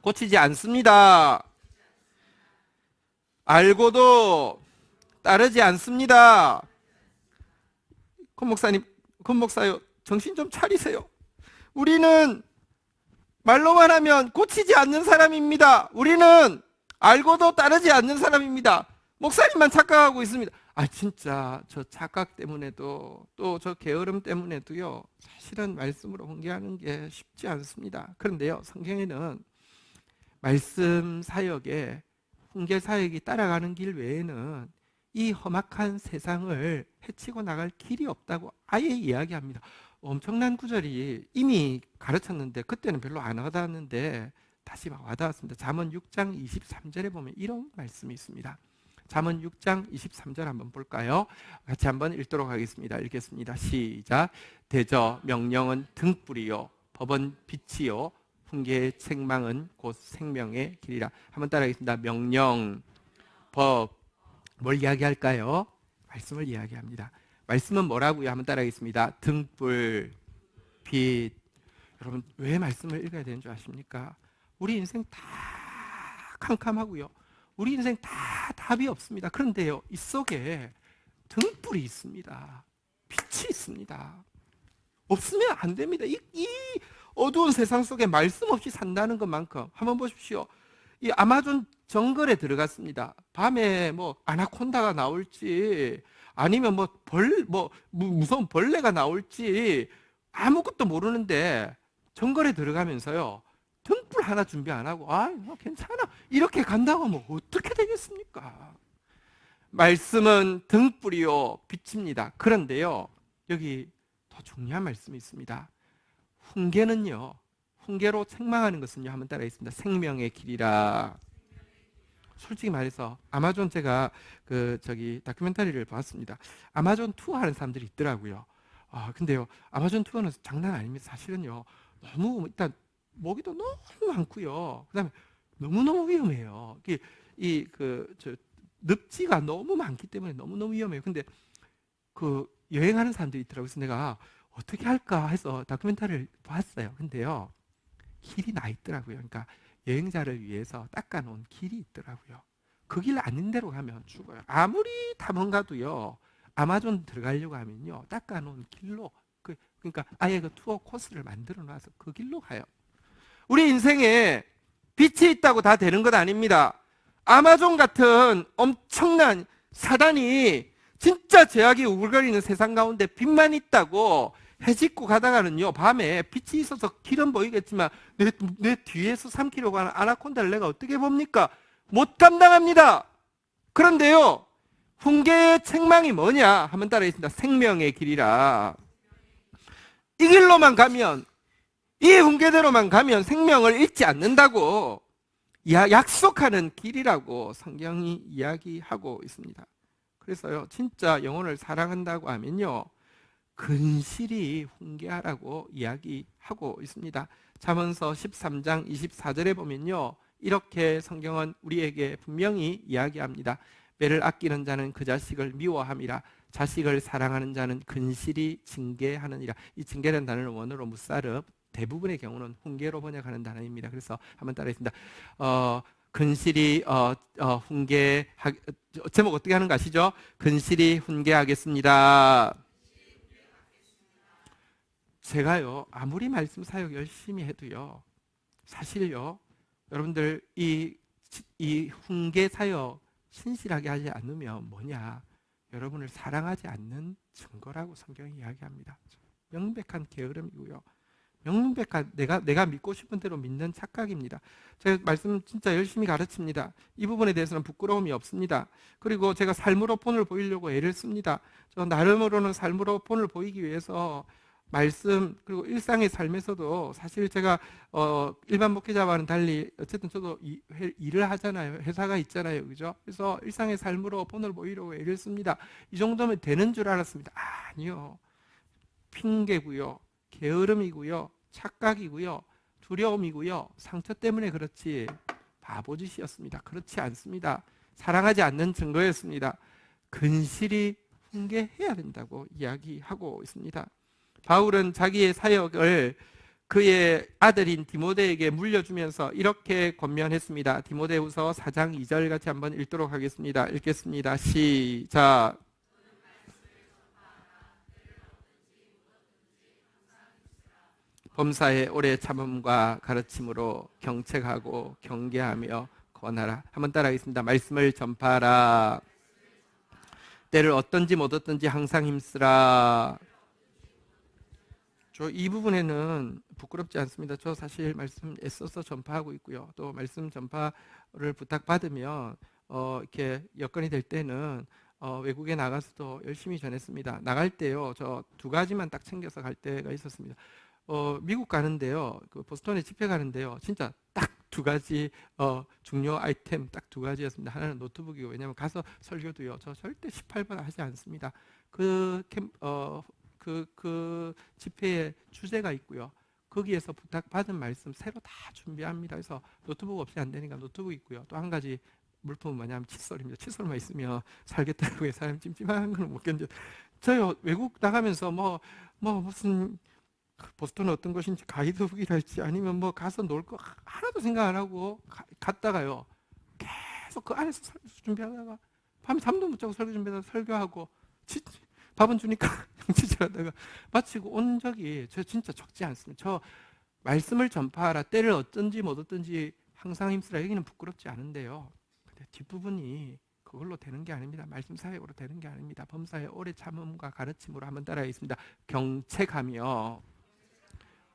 고치지 않습니다. 알고도 따르지 않습니다. 권 목사님, 권 목사요, 정신 좀 차리세요. 우리는 말로만 하면 고치지 않는 사람입니다. 우리는 알고도 따르지 않는 사람입니다. 목사님만 착각하고 있습니다. 진짜 저 착각 때문에도 또 저 게으름 때문에도요, 사실은 말씀으로 훈계하는 게 쉽지 않습니다. 그런데요, 성경에는 말씀 사역에, 훈계 사역이 따라가는 길 외에는 이 험악한 세상을 해치고 나갈 길이 없다고 아예 이야기합니다. 엄청난 구절이 이미 가르쳤는데 그때는 별로 안 와닿았는데 다시 막 와닿았습니다. 잠언 6장 23절에 보면 이런 말씀이 있습니다. 잠언 6장 23절 한번 볼까요? 같이 한번 읽도록 하겠습니다. 읽겠습니다. 시작. 대저 명령은 등불이요 법은 빛이요 훈계의 책망은 곧 생명의 길이라. 한번 따라하겠습니다. 명령, 법, 뭘 이야기할까요? 말씀을 이야기합니다. 말씀은 뭐라고요? 한번 따라하겠습니다. 등불, 빛. 여러분 왜 말씀을 읽어야 되는 줄 아십니까? 우리 인생 다 캄캄하고요. 우리 인생 다 답이 없습니다. 그런데요, 이 속에 등불이 있습니다. 빛이 있습니다. 없으면 안 됩니다. 이 어두운 세상 속에 말씀 없이 산다는 것만큼 한번 보십시오. 이 아마존 정글에 들어갔습니다. 밤에 뭐 아나콘다가 나올지 아니면 무서운 벌레가 나올지 아무것도 모르는데 정글에 들어가면서요, 등불 하나 준비 안 하고 괜찮아 이렇게 간다고 하면 어떻게 되겠습니까? 말씀은 등불이요 빛입니다. 그런데요, 여기 더 중요한 말씀이 있습니다. 훈계는요, 훈계로 책망하는 것은요, 한번 따라하겠습니다. 생명의 길이라. 솔직히 말해서 아마존 제가 다큐멘터리를 봤습니다. 아마존 투어 하는 사람들이 있더라고요. 근데요, 아마존 투어는 장난 아닙니다. 사실은요, 너무 일단 모기도 너무 많고요. 그다음에 너무너무 위험해요. 늪지가 너무 많기 때문에 너무너무 위험해요. 근데 여행하는 사람들이 있더라고요. 그래서 내가 어떻게 할까 해서 다큐멘터리를 봤어요. 근데요, 길이 나 있더라고요. 그러니까 여행자를 위해서 닦아놓은 길이 있더라고요. 그 길 아닌 데로 가면 죽어요. 아무리 탐험가도요, 아마존 들어가려고 하면요, 닦아놓은 길로, 그러니까 아예 그 투어 코스를 만들어 놔서 그 길로 가요. 우리 인생에 빛이 있다고 다 되는 것 아닙니다. 아마존 같은 엄청난 사단이 진짜 죄악이 우글거리는 세상 가운데 빛만 있다고 해짓고 가다가는요, 밤에 빛이 있어서 길은 보이겠지만 내 뒤에서 3km 가는 아나콘다를 내가 어떻게 봅니까? 못 감당합니다. 그런데요, 훈계의 책망이 뭐냐? 한번 따라하겠습니다. 생명의 길이라. 이 길로만 가면, 이 훈계대로만 가면 생명을 잃지 않는다고 약속하는 길이라고 성경이 이야기하고 있습니다. 그래서요, 진짜 영혼을 사랑한다고 하면요, 근실히 훈계하라고 이야기하고 있습니다. 잠언서 13장 24절에 보면요, 이렇게 성경은 우리에게 분명히 이야기합니다. 매를 아끼는 자는 그 자식을 미워함이라. 자식을 사랑하는 자는 근실히 징계하느니라. 이 징계라는 단어는 원어로 무사르, 대부분의 경우는 훈계로 번역하는 단어입니다. 그래서 한번 따라했습니다. 근실히 제목 어떻게 하는 거 아시죠? 근실히 훈계하겠습니다. 제가요, 아무리 말씀 사역 열심히 해도요, 사실요, 여러분들 이 훈계 사역 신실하게 하지 않으면 뭐냐? 여러분을 사랑하지 않는 증거라고 성경이 이야기합니다. 명백한 게으름이고요. 명백한 내가 믿고 싶은 대로 믿는 착각입니다. 제가 말씀 진짜 열심히 가르칩니다. 이 부분에 대해서는 부끄러움이 없습니다. 그리고 제가 삶으로 본을 보이려고 애를 씁니다. 저 나름으로는 삶으로 본을 보이기 위해서 말씀, 그리고 일상의 삶에서도 사실 제가 일반 목회자와는 달리 어쨌든 저도 일을 하잖아요. 회사가 있잖아요. 그죠? 그래서 일상의 삶으로 본을 보이려고 애를 씁니다. 이 정도면 되는 줄 알았습니다. 아니요. 핑계고요. 게으름이고요. 착각이고요. 두려움이고요. 상처 때문에 그렇지 바보짓이었습니다. 그렇지 않습니다. 사랑하지 않는 증거였습니다. 근실히 훈계해야 된다고 이야기하고 있습니다. 바울은 자기의 사역을 그의 아들인 디모데에게 물려주면서 이렇게 권면했습니다. 디모데후서 4장 2절 같이 한번 읽도록 하겠습니다. 읽겠습니다. 시작. 범사에 오래 참음과 가르침으로 경책하고 경계하며 권하라. 한번 따라하겠습니다. 말씀을 전파하라. 때를 어떤지 못 어떤지 항상 힘쓰라. 저 이 부분에는 부끄럽지 않습니다. 저 사실 말씀 애써서 전파하고 있고요. 또 말씀 전파를 부탁받으면 이렇게 여건이 될 때는 외국에 나가서도 열심히 전했습니다. 나갈 때요, 저 2가지만 딱 챙겨서 갈 때가 있었습니다. 미국 가는데요, 그 보스턴에 집회 가는데요, 진짜 딱 2가지 중요 아이템 딱 2가지였습니다. 하나는 노트북이고, 왜냐하면 가서 설교도요, 저 절대 18번 하지 않습니다. 그 집회의 주제가 있고요, 거기에서 부탁받은 말씀 새로 다 준비합니다. 그래서 노트북 없이 안 되니까 노트북 있고요. 또 한 가지 물품은 뭐냐면 칫솔입니다. 칫솔만 있으면 살겠다고 해서 사람 찜찜한 걸 못 견뎌. 저요 외국 나가면서 무슨 보스턴 어떤 곳인지 가이드북이랄지 아니면 뭐 가서 놀 거 하나도 생각 안 하고 갔다가요 계속 그 안에서 설교 준비하다가 밤에 잠도 못 자고 설교 준비하다가 설교하고 밥은 주니까 영치질하다가 마치고 온 적이 저 진짜 적지 않습니다. 저 말씀을 전파하라 때를 어쩐지 못 어떤지 항상 힘쓰라 여기는 부끄럽지 않은데요. 근데 뒷부분이 그걸로 되는 게 아닙니다. 말씀 사역으로 되는 게 아닙니다. 범사의 오래 참음과 가르침으로 한번 따라하겠습니다. 경책하며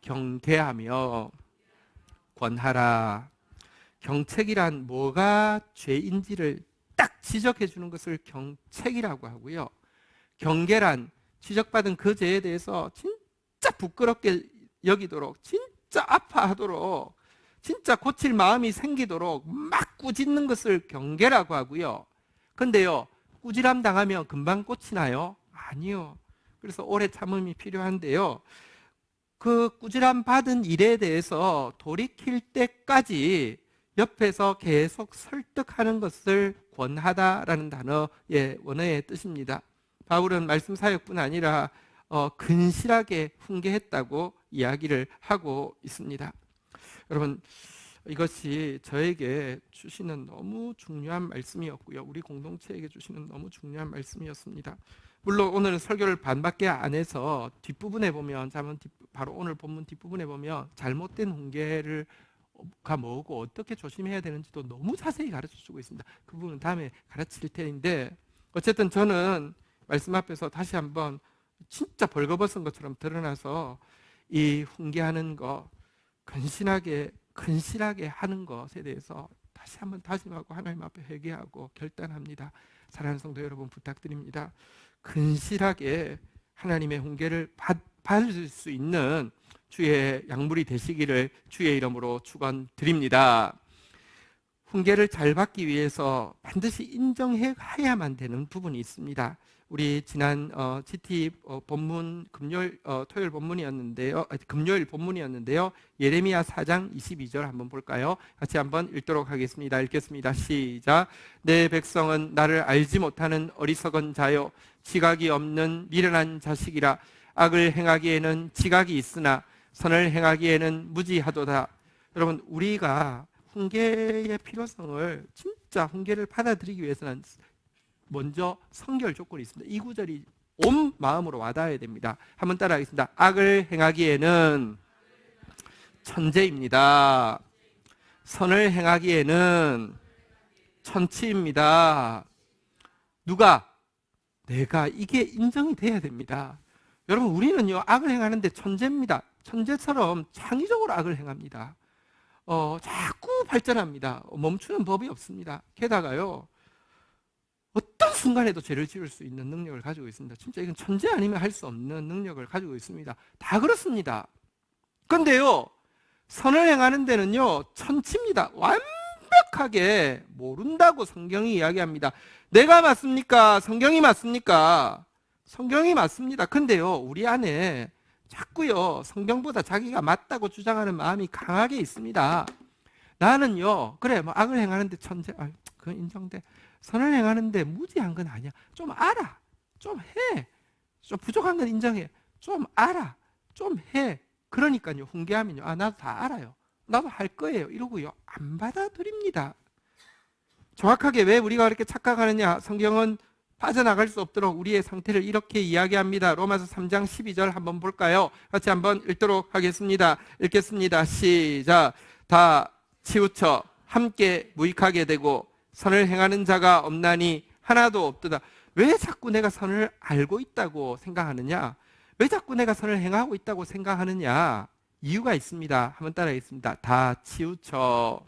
경계하며 권하라. 경책이란 뭐가 죄인지를 딱 지적해 주는 것을 경책이라고 하고요. 경계란 지적받은 그 죄에 대해서 진짜 부끄럽게 여기도록 진짜 아파하도록 진짜 고칠 마음이 생기도록 막 꾸짖는 것을 경계라고 하고요. 근데요 꾸지람 당하면 금방 고치나요? 아니요. 그래서 오래 참음이 필요한데요. 그 꾸지람 받은 일에 대해서 돌이킬 때까지 옆에서 계속 설득하는 것을 권하다라는 단어의 원어의 뜻입니다. 바울은 말씀 사역뿐 아니라 근실하게 훈계했다고 이야기를 하고 있습니다. 여러분 이것이 저에게 주시는 너무 중요한 말씀이었고요. 우리 공동체에게 주시는 너무 중요한 말씀이었습니다. 물론 오늘은 설교를 반밖에 안 해서 뒷부분에 보면 바로 오늘 본문 뒷부분에 보면 잘못된 훈계가 뭐고 어떻게 조심해야 되는지도 너무 자세히 가르쳐주고 있습니다. 그 부분은 다음에 가르칠 텐데 어쨌든 저는 말씀 앞에서 다시 한번 진짜 벌거벗은 것처럼 드러나서 이 훈계하는 거 근실하게 하는 것에 대해서 다시 한번 다짐하고 하나님 앞에 회개하고 결단합니다. 사랑하는 성도 여러분 부탁드립니다. 근실하게 하나님의 훈계를 받을 수 있는 주의 양물이 되시기를 주의 이름으로 축원드립니다. 훈계를 잘 받기 위해서 반드시 인정해야만 되는 부분이 있습니다. 우리 지난 GT 본문 토요일 본문이었는데요. 금요일 본문이었는데요. 예레미야 4장 22절 한번 볼까요? 같이 한번 읽도록 하겠습니다. 읽겠습니다. 시작. 내 백성은 나를 알지 못하는 어리석은 자요 지각이 없는 미련한 자식이라. 악을 행하기에는 지각이 있으나 선을 행하기에는 무지하도다. 여러분 우리가 훈계의 필요성을 진짜 훈계를 받아들이기 위해서는 먼저 선결 조건이 있습니다. 이 구절이 온 마음으로 와닿아야 됩니다. 한번 따라하겠습니다. 악을 행하기에는 천재입니다. 선을 행하기에는 천치입니다. 누가? 내가. 이게 인정이 돼야 됩니다. 여러분 우리는요 악을 행하는데 천재입니다. 천재처럼 창의적으로 악을 행합니다. 자꾸 발전합니다. 멈추는 법이 없습니다. 게다가요 어떤 순간에도 죄를 지을 수 있는 능력을 가지고 있습니다. 진짜 이건 천재 아니면 할 수 없는 능력을 가지고 있습니다. 다 그렇습니다. 그런데요 선을 행하는 데는요 천치입니다. 완벽하게 모른다고 성경이 이야기합니다. 내가 맞습니까? 성경이 맞습니까? 성경이 맞습니다. 근데요 우리 안에 자꾸요 성경보다 자기가 맞다고 주장하는 마음이 강하게 있습니다. 나는요 그래 악을 행하는데 천재 그건 인정돼. 선을 행하는데 무지한 건 아니야. 좀 알아. 좀 해. 좀 부족한 건 인정해. 좀 알아. 좀 해. 그러니까요 훈계하면요 나도 다 알아요. 나도 할 거예요. 이러고요 안 받아들입니다. 정확하게 왜 우리가 그렇게 착각하느냐. 성경은 빠져나갈 수 없도록 우리의 상태를 이렇게 이야기합니다. 로마서 3장 12절 한번 볼까요? 같이 한번 읽도록 하겠습니다. 읽겠습니다. 시작. 다 치우쳐 함께 무익하게 되고 선을 행하는 자가 없나니 하나도 없도다. 왜 자꾸 내가 선을 알고 있다고 생각하느냐? 왜 자꾸 내가 선을 행하고 있다고 생각하느냐? 이유가 있습니다. 한번 따라하겠습니다. 다 치우쳐.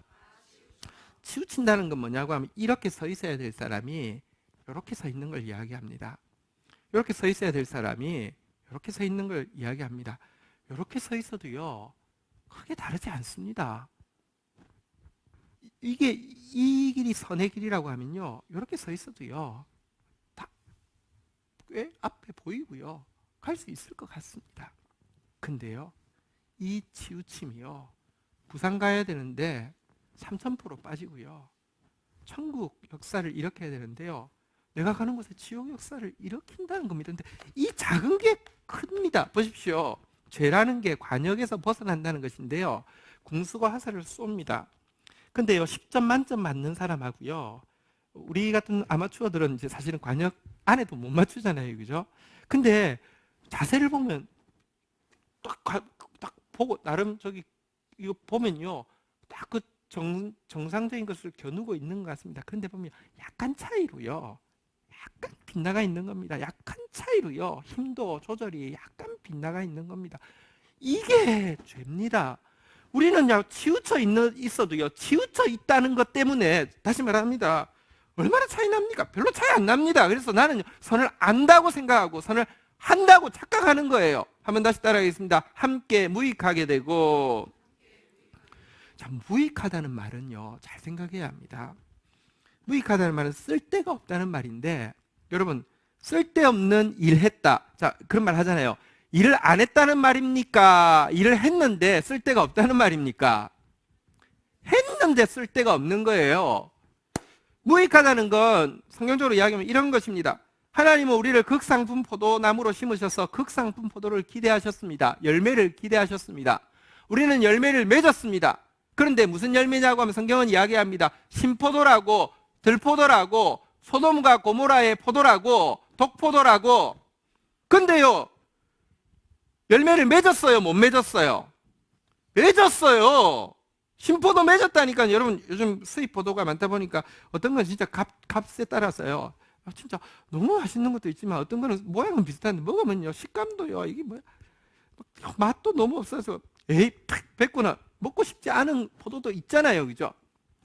치우친다는 건 뭐냐고 하면 이렇게 서 있어야 될 사람이 이렇게 서 있는 걸 이야기합니다. 이렇게 서 있어야 될 사람이 이렇게 서 있는 걸 이야기합니다. 이렇게 서 있어도요 크게 다르지 않습니다. 이게 이 길이 선의 길이라고 하면요 이렇게 서 있어도요 다 꽤 앞에 보이고요 갈 수 있을 것 같습니다. 근데요 이 치우침이요, 부산 가야 되는데 3000% 빠지고요, 천국 역사를 일으켜야 되는데요, 내가 가는 곳에 지옥 역사를 일으킨다는 겁니다. 근데 이 작은 게 큽니다. 보십시오. 죄라는 게 관역에서 벗어난다는 것인데요, 궁수가 화살을 쏩니다. 근데요, 10점 만점 맞는 사람하고요, 우리 같은 아마추어들은 이제 사실은 관역 안에도 못 맞추잖아요, 그죠? 근데 자세를 보면 딱 보고 나름 저기 이거 보면요, 딱 그 정상적인 것을 겨누고 있는 것 같습니다. 그런데 보면 약간 차이로요, 약간 빗나가 있는 겁니다. 약간 차이로요, 힘도 조절이 약간 빗나가 있는 겁니다. 이게 죄입니다. 우리는요, 있어도요, 치우쳐 있다는 것 때문에, 다시 말합니다, 얼마나 차이 납니까? 별로 차이 안 납니다. 그래서 나는 선을 안다고 생각하고 선을 한다고 착각하는 거예요. 한번 다시 따라하겠습니다. 함께 무익하게 되고. 자, 무익하다는 말은요, 잘 생각해야 합니다. 무익하다는 말은 쓸데가 없다는 말인데, 여러분, 쓸데없는 일 했다. 자, 그런 말 하잖아요. 일을 안 했다는 말입니까? 일을 했는데 쓸데가 없다는 말입니까? 했는데 쓸데가 없는 거예요. 무익하다는 건 성경적으로 이야기하면 이런 것입니다. 하나님은 우리를 극상품 포도나무로 심으셔서 극상품 포도를 기대하셨습니다. 열매를 기대하셨습니다. 우리는 열매를 맺었습니다. 그런데 무슨 열매냐고 하면 성경은 이야기합니다. 신포도라고, 들포도라고, 소돔과 고모라의 포도라고, 독포도라고. 근데요, 열매를 맺었어요, 못 맺었어요? 맺었어요. 신포도 맺었다니까. 여러분, 요즘 수입 포도가 많다 보니까 어떤 건 진짜 값에 따라서요, 진짜 너무 맛있는 것도 있지만 어떤 거는 모양은 비슷한데 먹으면요, 식감도요, 이게 뭐야, 맛도 너무 없어서 에이 뱉구나, 먹고 싶지 않은 포도도 있잖아요, 그죠?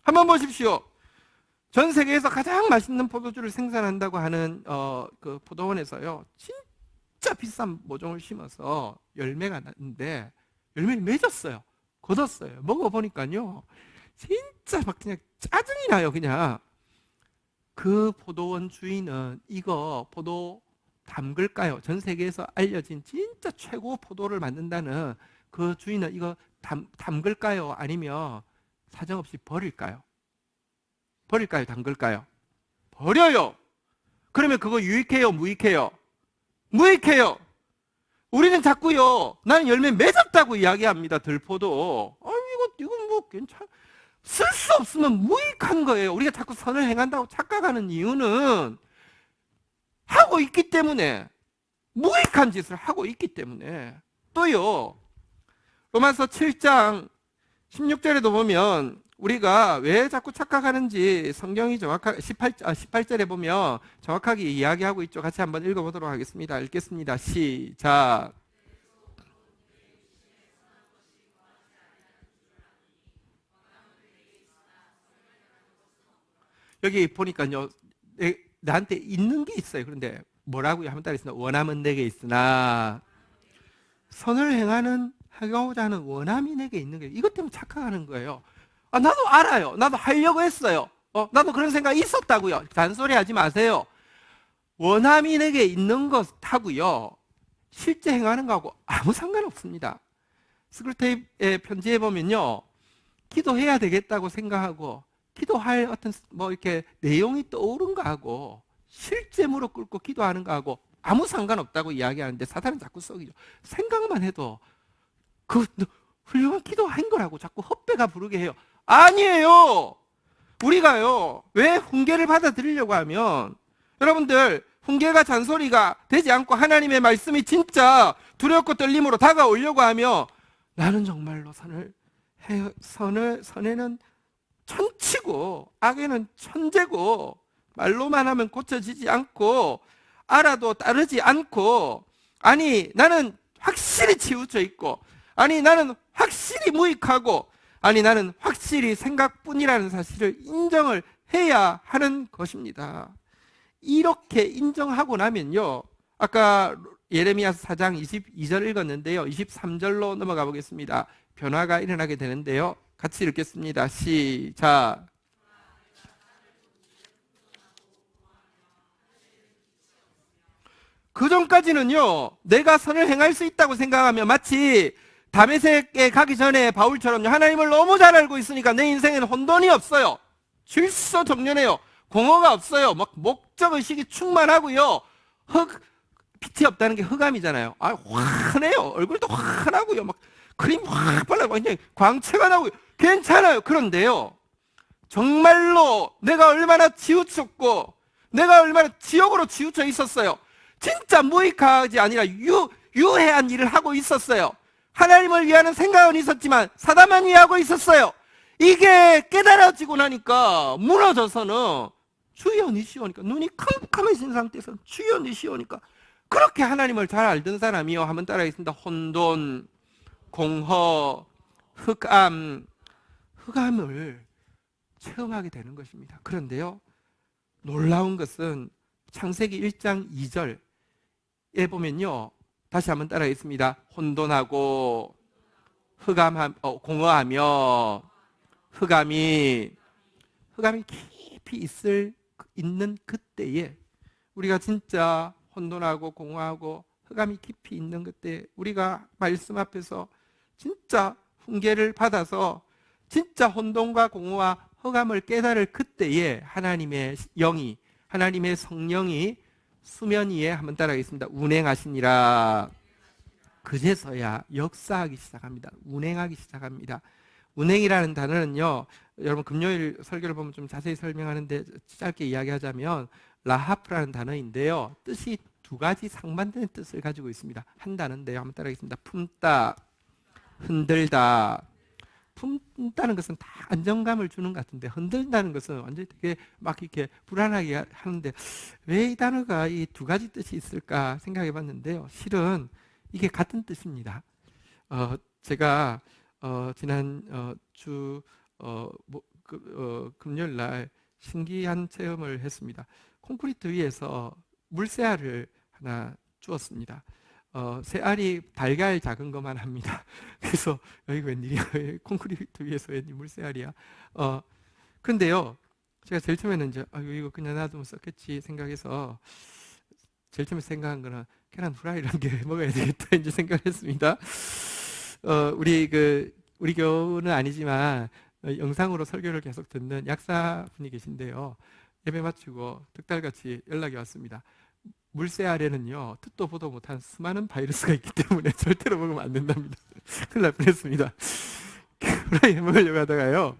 한번 보십시오. 전 세계에서 가장 맛있는 포도주를 생산한다고 하는 그 포도원에서요, 진짜 비싼 모종을 심어서 열매가 났는데 열매를 맺었어요. 걷었어요. 먹어보니까요, 진짜 막 그냥 짜증이 나요. 그냥 그 포도원 주인은 이거 포도 담글까요? 전 세계에서 알려진 진짜 최고 포도를 만든다는 그 주인은 이거 담글까요? 아니면 사정없이 버릴까요? 버릴까요? 담글까요? 버려요. 그러면 그거 유익해요? 무익해요? 무익해요. 우리는 자꾸요, 나는 열매 맺었다고 이야기합니다. 들포도. 이거 뭐 괜찮아. 쓸 수 없으면 무익한 거예요. 우리가 자꾸 선을 행한다고 착각하는 이유는 하고 있기 때문에, 무익한 짓을 하고 있기 때문에. 또요, 로마서 7장 16절에도 보면 우리가 왜 자꾸 착각하는지 성경이 정확하게 18절에 보면 정확하게 이야기하고 있죠. 같이 한번 읽어보도록 하겠습니다. 읽겠습니다. 시작. 여기 보니까요, 나한테 있는 게 있어요. 그런데 뭐라고요? 한번 따라했습니다. 원함은 내게 있으나, 선을 하고자 하는 원함이 내게 있는 거예요. 이것 때문에 착각하는 거예요. 나도 알아요. 나도 하려고 했어요. 나도 그런 생각이 있었다고요. 잔소리 하지 마세요. 원함이 내게 있는 것하고요, 실제 행하는 거하고 아무 상관없습니다. 스크루테이프의 편지에 보면요, 기도해야 되겠다고 생각하고 기도할 어떤 뭐 이렇게 내용이 떠오른 거하고 실제 무릎 꿇고 기도하는 거하고 아무 상관없다고 이야기하는데, 사단은 자꾸 썩이죠. 생각만 해도 그 훌륭한 기도한 거라고 자꾸 헛배가 부르게 해요. 아니에요. 우리가요, 왜 훈계를 받아들이려고 하면, 여러분들, 훈계가 잔소리가 되지 않고 하나님의 말씀이 진짜 두렵고 떨림으로 다가오려고 하며, 나는 정말로 선에는 천치고 악에는 천재고, 말로만 하면 고쳐지지 않고 알아도 따르지 않고, 아니 나는 확실히 치우쳐 있고, 아니 나는 확실히 무익하고, 아니 나는 확실히 생각뿐이라는 사실을 인정을 해야 하는 것입니다. 이렇게 인정하고 나면요, 아까 예레미야서 4장 22절 읽었는데요, 23절로 넘어가 보겠습니다. 변화가 일어나게 되는데요, 같이 읽겠습니다. 시작. 그 전까지는요, 내가 선을 행할 수 있다고 생각하며 마치 다메섹에 가기 전에 바울처럼요, 하나님을 너무 잘 알고 있으니까 내 인생에는 혼돈이 없어요. 질서정연해요. 공허가 없어요. 막 목적의식이 충만하고요. 빛이 없다는 게 흑암이잖아요. 환해요. 얼굴도 환하고요. 막 크림 확 발라고 그냥 광채가 나고요. 괜찮아요. 그런데요, 정말로 내가 얼마나 치우쳤고 내가 얼마나 지옥으로 치우쳐 있었어요. 진짜 무익하지 아니라 유해한 일을 하고 있었어요. 하나님을 위하는 생각은 있었지만 사단만 위하고 있었어요. 이게 깨달아지고 나니까 무너져서는 주여 니시오니까, 눈이 캄캄해진 상태에서 주여 니시오니까, 그렇게 하나님을 잘 알던 사람이요, 한번 따라하겠습니다. 혼돈, 공허, 흑암을 체험하게 되는 것입니다. 그런데요, 놀라운 것은 창세기 1장 2절에 보면요, 다시 한번 따라하겠습니다. 혼돈하고 공허하며 흑암이 깊이 있는 그때에, 우리가 진짜 혼돈하고 공허하고 흑암이 깊이 있는 그때, 우리가 말씀 앞에서 진짜 훈계를 받아서 진짜 혼돈과 공허와 흑암을 깨달을 그때에 하나님의 영이, 하나님의 성령이 수면 위에, 한번 따라하겠습니다. 운행하시니라. 그제서야 역사하기 시작합니다. 운행하기 시작합니다. 운행이라는 단어는요, 여러분 금요일 설교를 보면 좀 자세히 설명하는데 짧게 이야기하자면 라하프라는 단어인데요, 뜻이 두 가지 상반되는 뜻을 가지고 있습니다. 한 단어인데요, 한번 따라하겠습니다. 품다, 흔들다. 품다는 것은 다 안정감을 주는 것 같은데, 흔들다는 것은 완전히 되게 막 이렇게 불안하게 하는데, 왜 이 단어가 이 두 가지 뜻이 있을까 생각해 봤는데요, 실은 이게 같은 뜻입니다. 제가 지난 금요일 날 신기한 체험을 했습니다. 콘크리트 위에서 물새알을 하나 주었습니다. 새알이 달걀 작은 것만 합니다. 그래서 여기가 웬일이야? 콘크리트 위에서 웬일 물새알이야? 근데요, 제가 제일 처음에는 이제 이거 그냥 놔두면 썩겠지 생각해서, 제일 처음에 생각한 거는 계란 후라이라는 게 먹어야 되겠다 이제 생각했습니다. 우리 교우는 아니지만 영상으로 설교를 계속 듣는 약사분이 계신데요, 예배 마치고 득달같이 연락이 왔습니다. 물새알에는요, 듣도 보도 못한 수많은 바이러스가 있기 때문에 절대로 먹으면 안 된답니다. 큰일 날 뻔했습니다. 후라이 먹으려고 하다가요,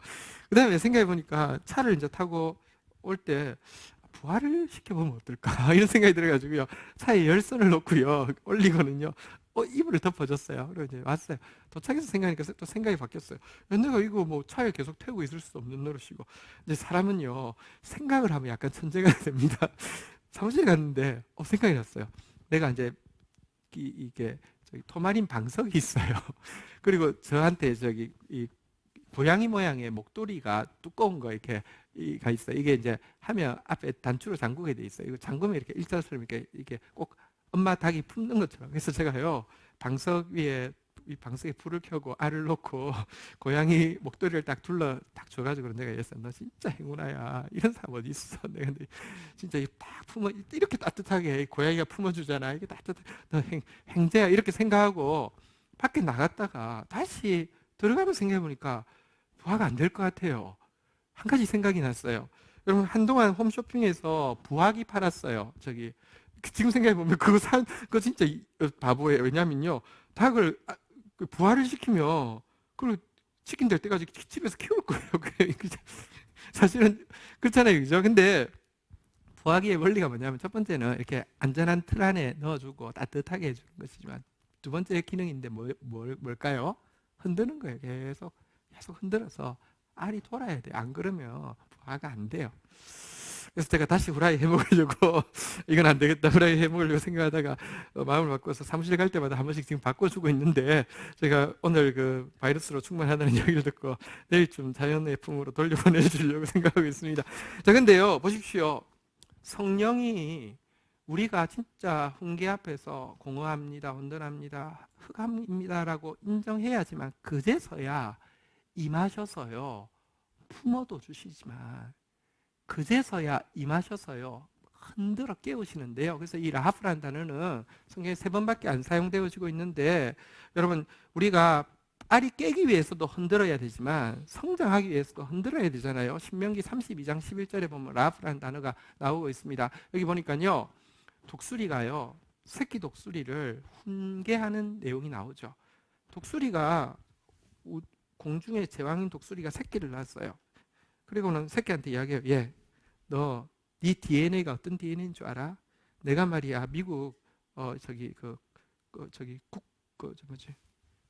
그 다음에 생각해 보니까 차를 이제 타고 올 때 부활을 시켜보면 어떨까 이런 생각이 들어가지고요, 차에 열선을 놓고요 올리고는요, 이불을 덮어줬어요. 그리고 이제 왔어요. 도착해서 생각하니까 또 생각이 바뀌었어요. 내가 이거 뭐 차에 계속 태우고 있을 수 없는 노릇이고, 이제 사람은요, 생각을 하면 약간 천재가 됩니다. 사무실에 갔는데 생각이 났어요. 내가 이제 이게 토마린 방석이 있어요. 그리고 저한테 이 고양이 모양의 목도리가 두꺼운 거 이렇게 가 있어요. 이게 이제 하면 앞에 단추로 잠그게 돼 있어요. 이거 잠그면 이렇게 일자처럼 이렇게 꼭 엄마 닭이 품는 것처럼. 그래서 제가요, 방석 위에, 이 방석에 불을 켜고 알을 놓고 고양이 목도리를 딱 줘가지고 내가 얘기했어. 너 진짜 행운아야. 이런 사람 어디 있어? 내가 진짜 딱 이렇게 따뜻하게 고양이가 품어주잖아. 이게 따뜻해. 너 행제야. 이렇게 생각하고 밖에 나갔다가 다시 들어가면서 생각해보니까 부화가 안 될 것 같아요. 한 가지 생각이 났어요. 여러분, 한동안 홈쇼핑에서 부화기 팔았어요. 지금 생각해보면 그거 진짜 바보예요. 왜냐면요, 닭을 부화를 시키면 그걸 치킨 될 때까지 집에서 키울 거예요. 사실은 그렇잖아요, 그죠? 근데 부화기의 원리가 뭐냐면, 첫 번째는 이렇게 안전한 틀 안에 넣어주고 따뜻하게 해주는 것이지만, 두 번째 기능인데 뭘까요? 흔드는 거예요. 계속 흔들어서 알이 돌아야 돼요. 안 그러면 부화가 안 돼요. 그래서 제가 다시 후라이 해먹으려고 이건 안 되겠다, 후라이 해먹으려고 생각하다가 마음을 바꿔서 사무실 갈 때마다 한 번씩 지금 바꿔주고 있는데, 제가 오늘 그 바이러스로 충만하다는 얘기를 듣고 내일쯤 자연의 품으로 돌려보내주려고 생각하고 있습니다. 자, 근데요, 보십시오. 성령이 우리가 진짜 훈계 앞에서 공허합니다, 혼돈합니다, 흑암입니다라고 인정해야지만 그제서야 임하셔서요, 품어도 주시지만 그제서야 임하셔서요, 흔들어 깨우시는데요. 그래서 이 라하프라는 단어는 성경에 3번밖에 안 사용되어지고 있는데, 여러분 우리가 알이 깨기 위해서도 흔들어야 되지만 성장하기 위해서도 흔들어야 되잖아요. 신명기 32장 11절에 보면 라하프라는 단어가 나오고 있습니다. 여기 보니까요, 독수리가요, 새끼 독수리를 훈계하는 내용이 나오죠. 독수리가, 공중의 제왕인 독수리가 새끼를 낳았어요. 그리고는 새끼한테 이야기해요. 너 네 DNA가 어떤 DNA인 줄 알아? 내가 말이야 미국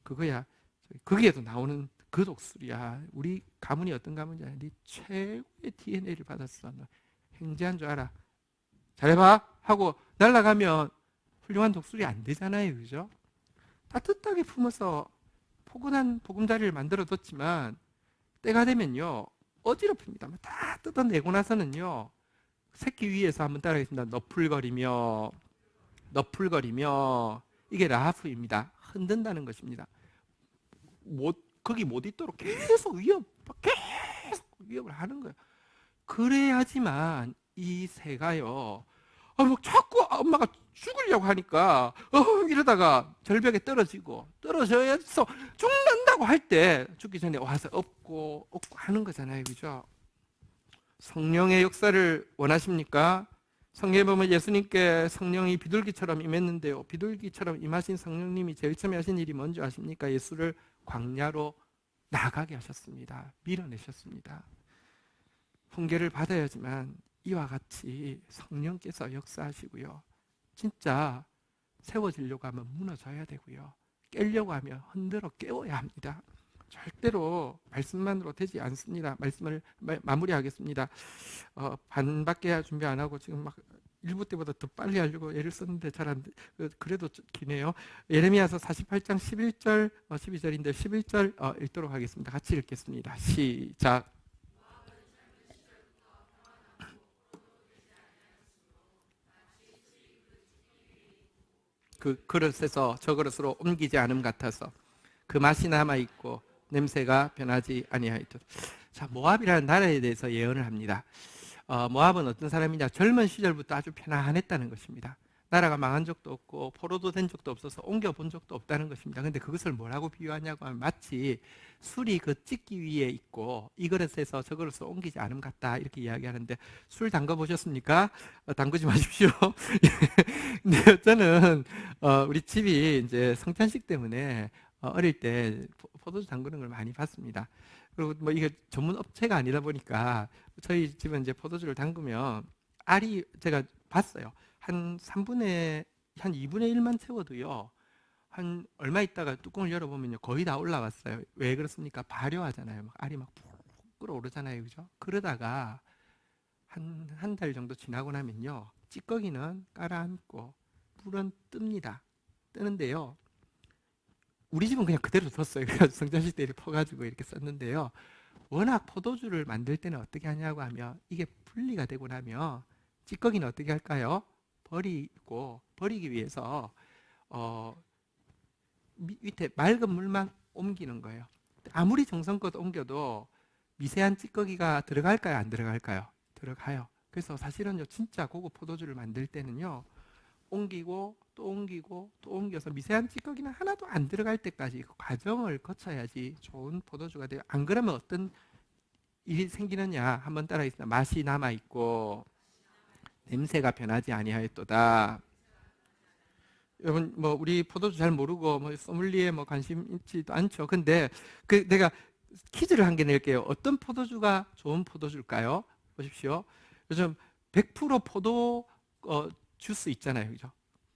그거야. 거기에도 나오는 그 독수리야. 우리 가문이 어떤 가문이야? 네 최고의 DNA를 받았어. 너 행제한 줄 알아? 잘해봐 하고 날아가면 훌륭한 독수리 안 되잖아요, 그죠? 따뜻하게 품어서 포근한 보금자리를 만들어뒀지만 때가 되면요 어지럽힙니다. 다 뜯어내고 나서는요, 새끼 위에서 한번 따라하겠습니다. 너풀거리며 이게 라하프입니다. 흔든다는 것입니다. 거기 못 있도록 계속 위협을 하는 거예요. 그래야지만 이 새가요, 뭐 자꾸 엄마가 죽으려고 하니까 이러다가 절벽에 떨어져서 죽는다고 할 때 죽기 전에 와서 업고 하는 거잖아요, 그죠? 성령의 역사를 원하십니까? 성경에 보면 예수님께 성령이 비둘기처럼 임했는데요, 비둘기처럼 임하신 성령님이 제일 처음에 하신 일이 뭔지 아십니까? 예수를 광야로 나가게 하셨습니다. 밀어내셨습니다. 훈계를 받아야지만 이와 같이 성령께서 역사하시고요, 진짜 세워지려고 하면 무너져야 되고요, 깨려고 하면 흔들어 깨워야 합니다. 절대로 말씀만으로 되지 않습니다. 말씀을 마무리하겠습니다. 반밖에 준비 안 하고 지금 막 일부 때보다 더 빨리 하려고 애를 썼는데 잘 안 돼. 그래도 기네요. 예레미야서 48장 11절 12절인데 11절 읽도록 하겠습니다. 같이 읽겠습니다. 시작. 그 그릇에서 저 그릇으로 옮기지 않음 같아서 그 맛이 남아 있고 냄새가 변하지 아니하였다. 자, 모압이라는 나라에 대해서 예언을 합니다. 모압은 어떤 사람이냐? 젊은 시절부터 아주 편안했다는 것입니다. 나라가 망한 적도 없고 포로도 된 적도 없어서 옮겨본 적도 없다는 것입니다. 근데 그것을 뭐라고 비유하냐고 하면 마치 술이 그 찢기 위에 있고 이 그릇에서 저 그릇으로 옮기지 않음 같다, 이렇게 이야기하는데, 술 담궈 보셨습니까? 담그지 마십시오. 근데 저는 우리 집이 이제 성찬식 때문에 어릴 때 포도주 담그는 걸 많이 봤습니다. 그리고 뭐 이게 전문 업체가 아니다 보니까 저희 집은 이제 포도주를 담그면 알이, 제가 봤어요, 한 2분의 1만 채워도요, 한 얼마 있다가 뚜껑을 열어보면요 거의 다 올라왔어요. 왜 그렇습니까? 발효하잖아요. 알이 막 푹 끓어오르잖아요, 그죠? 그러다가 한 달 정도 지나고 나면요, 찌꺼기는 깔아앉고 물은 뜹니다. 뜨는데요, 우리 집은 그냥 그대로 뒀어요. 그래서 성찬식 때 퍼가지고 이렇게 썼는데요, 워낙 포도주를 만들 때는 어떻게 하냐고 하면 이게 분리가 되고 나면 찌꺼기는 어떻게 할까요? 버리기 위해서 밑에 맑은 물만 옮기는 거예요. 아무리 정성껏 옮겨도 미세한 찌꺼기가 들어갈까요, 안 들어갈까요? 들어가요. 그래서 사실은요, 진짜 고급 포도주를 만들 때는요, 옮기고 또 옮기고 또 옮겨서 미세한 찌꺼기는 하나도 안 들어갈 때까지 그 과정을 거쳐야지 좋은 포도주가 돼요. 안 그러면 어떤 일이 생기느냐, 한번 따라하겠습니다. 맛이 남아있고 냄새가 변하지 아니하였도다. 여러분, 뭐 우리 포도주 잘 모르고 뭐 소믈리에 뭐 관심 있지도 않죠. 근데 내가 퀴즈를 한 개 낼게요. 어떤 포도주가 좋은 포도주일까요? 보십시오. 요즘 100% 포도 주스 있잖아요, 그죠?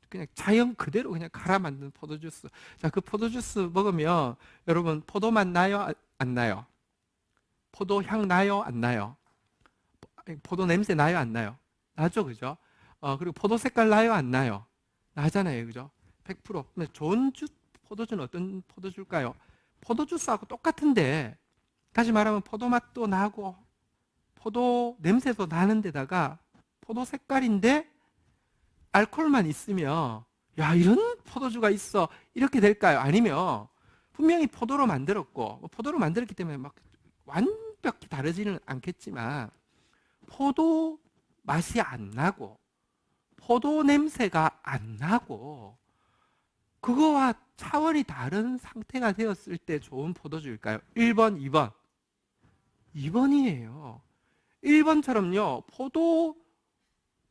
그냥 자연 그대로 그냥 갈아 만든 포도주스. 자, 그 포도주스 먹으면 여러분 포도맛 나요, 안 나요? 포도향 나요, 안 나요? 포도 냄새 나요, 안 나요? 나죠, 그죠? 그리고 포도 색깔 나요, 안 나요? 나잖아요, 그죠? 100%. 근데 좋은 포도주는 어떤 포도주일까요? 포도주스하고 똑같은데, 다시 말하면 포도맛도 나고 포도 냄새도 나는 데다가 포도 색깔인데 알코올만 있으면, 야, 이런 포도주가 있어, 이렇게 될까요? 아니면 분명히 포도로 만들었고 포도로 만들었기 때문에 막 완벽히 다르지는 않겠지만 포도 맛이 안 나고 포도 냄새가 안 나고 그거와 차원이 다른 상태가 되었을 때 좋은 포도주일까요? 1번, 2번. 2번이에요. 1번처럼요. 포도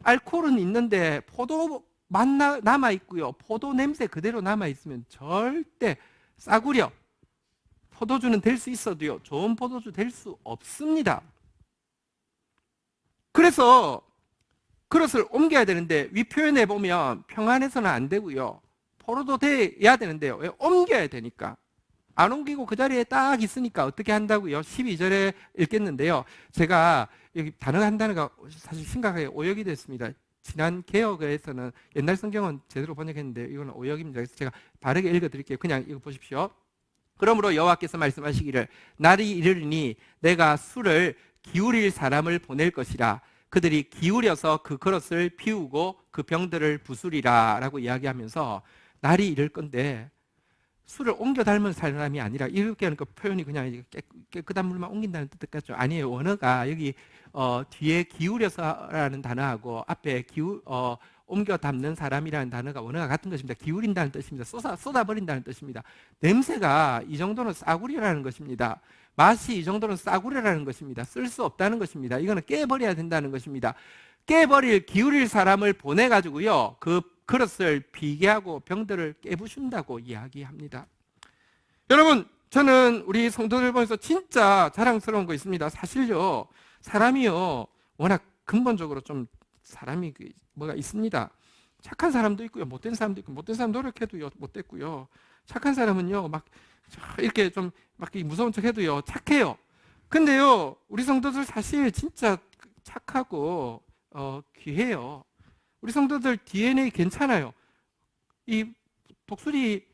알코올은 있는데 포도 맛 남아 있고요. 포도 냄새 그대로 남아 있으면 절대 싸구려 포도주는 될 수 있어도요. 좋은 포도주 될 수 없습니다. 그래서 그릇을 옮겨야 되는데 윗표현에 보면 평안해서는 안 되고요. 포로도 돼야 되는데요. 왜? 옮겨야 되니까. 안 옮기고 그 자리에 딱 있으니까 어떻게 한다고요? 12절에 읽겠는데요. 제가 여기 단어가 한 단어가 사실 심각하게 오역이 됐습니다. 지난 개역에서는 옛날 성경은 제대로 번역했는데 이건 오역입니다. 그래서 제가 바르게 읽어드릴게요. 그냥 이거 보십시오. 그러므로 여호와께서 말씀하시기를 날이 이르리니 내가 술을 기울일 사람을 보낼 것이라. 그들이 기울여서 그 그릇을 비우고 그 병들을 부수리라 라고 이야기하면서 날이 이를 건데 술을 옮겨 닮은 사람이 아니라 이렇게 하는 그 표현이 그냥 깨끗한 물만 옮긴다는 뜻 같죠? 아니에요. 원어가 여기 뒤에 기울여서라는 단어하고 앞에 옮겨 담는 사람이라는 단어가 원어가 같은 것입니다. 기울인다는 뜻입니다. 쏟아버린다는 뜻입니다. 냄새가 이 정도는 싸구려라는 것입니다. 맛이 이 정도는 싸구려라는 것입니다. 쓸 수 없다는 것입니다. 이거는 깨버려야 된다는 것입니다. 기울일 사람을 보내가지고요. 그 그릇을 비게 하고 병들을 깨부순다고 이야기합니다. 여러분, 저는 우리 성도들 보면서 진짜 자랑스러운 거 있습니다. 사실요, 사람이요, 워낙 근본적으로 좀 사람이 뭐가 있습니다. 착한 사람도 있고요, 못된 사람도 있고, 못된 사람 노력해도요, 못됐고요. 착한 사람은요, 막 이렇게 좀 막 무서운 척 해도요, 착해요. 근데요, 우리 성도들 사실 진짜 착하고 귀해요. 우리 성도들 DNA 괜찮아요. 이 독수리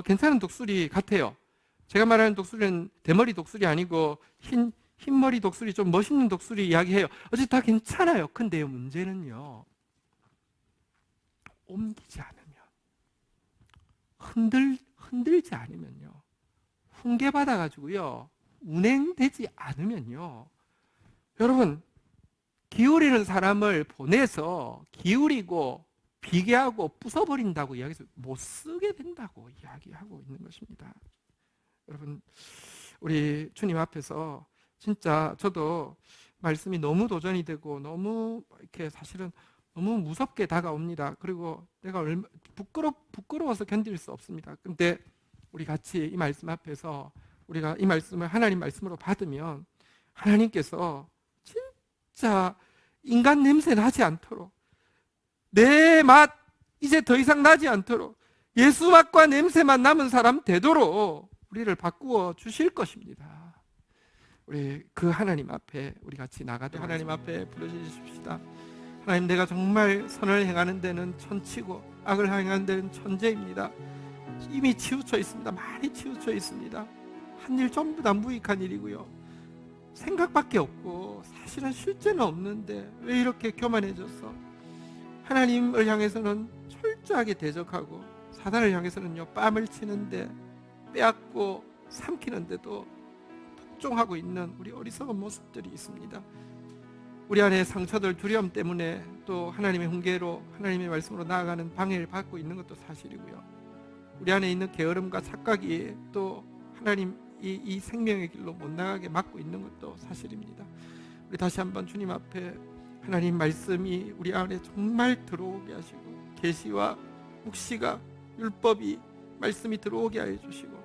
괜찮은 독수리 같아요. 제가 말하는 독수리는 대머리 독수리 아니고 흰머리 독수리, 좀 멋있는 독수리 이야기해요. 어쨌든 다 괜찮아요. 근데요, 문제는요, 옮기지 않으면, 흔들지 않으면요, 훈계받아가지고요, 운행되지 않으면요, 여러분, 기울이는 사람을 보내서 기울이고 비게 하고 부숴버린다고 이야기해서 못 쓰게 된다고 이야기하고 있는 것입니다. 여러분, 우리 주님 앞에서 진짜 저도 말씀이 너무 도전이 되고 너무 이렇게 사실은 너무 무섭게 다가옵니다. 그리고 내가 부끄러워서 견딜 수 없습니다. 근데 우리 같이 이 말씀 앞에서 우리가 이 말씀을 하나님 말씀으로 받으면 하나님께서 진짜 인간 냄새 나지 않도록, 내 맛 이제 더 이상 나지 않도록 예수 맛과 냄새만 남은 사람 되도록 우리를 바꾸어 주실 것입니다. 우리 그 하나님 앞에 우리 같이 나가도록 하나님 앞에 부르짖으십시다. 하나님, 내가 정말 선을 행하는 데는 천치고 악을 행하는 데는 천재입니다. 이미 치우쳐 있습니다. 많이 치우쳐 있습니다. 한 일 전부 다 무익한 일이고요, 생각밖에 없고 사실은 실제는 없는데 왜 이렇게 교만해졌어? 하나님을 향해서는 철저하게 대적하고 사단을 향해서는요, 뺨을 치는데 빼앗고 삼키는데도 복종하고 있는 우리 어리석은 모습들이 있습니다. 우리 안에 상처들, 두려움 때문에 또 하나님의 훈계로, 하나님의 말씀으로 나아가는 방해를 받고 있는 것도 사실이고요, 우리 안에 있는 게으름과 착각이 또 하나님 이 생명의 길로 못 나가게 막고 있는 것도 사실입니다. 우리 다시 한번 주님 앞에 하나님 말씀이 우리 안에 정말 들어오게 하시고, 계시와 묵시가, 율법이, 말씀이 들어오게 하여 주시고,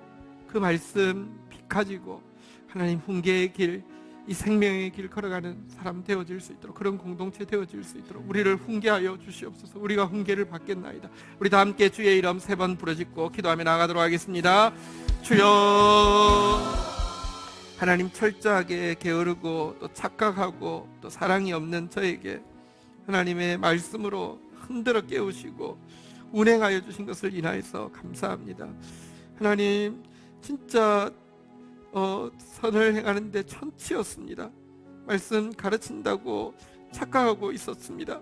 그 말씀 빛 가지고 하나님 훈계의 길, 이 생명의 길 걸어가는 사람 되어질 수 있도록, 그런 공동체 되어질 수 있도록 우리를 훈계하여 주시옵소서. 우리가 훈계를 받겠나이다. 우리 다 함께 주의 이름 3번 부르짖고 기도하며 나가도록 하겠습니다. 주여, 하나님, 철저하게 게으르고 또 착각하고 또 사랑이 없는 저에게 하나님의 말씀으로 흔들어 깨우시고 운행하여 주신 것을 인하여서 감사합니다. 하나님, 진짜 선을 행하는데 천치였습니다. 말씀 가르친다고 착각하고 있었습니다.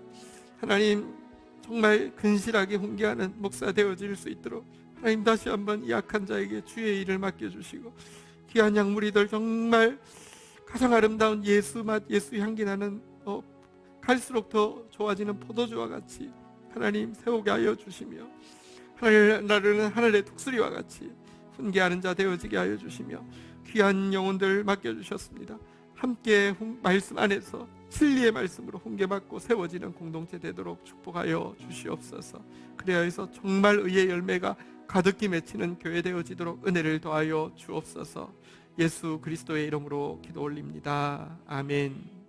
하나님, 정말 근실하게 훈계하는 목사 되어질 수 있도록 하나님 다시 한번 이 약한 자에게 주의 일을 맡겨주시고, 귀한 약물이들 정말 가장 아름다운 예수 맛, 예수 향기 나는 갈수록 더 좋아지는 포도주와 같이 하나님 세우게 하여 주시며 하늘 나르는 하늘의 독수리와 같이 훈계하는 자 되어지게 하여 주시며 귀한 영혼들 맡겨주셨습니다. 함께 말씀 안에서 진리의 말씀으로 훈계받고 세워지는 공동체 되도록 축복하여 주시옵소서. 그래야 해서 정말 의의 열매가 가득히 맺히는 교회 되어지도록 은혜를 더하여 주옵소서. 예수 그리스도의 이름으로 기도 올립니다. 아멘.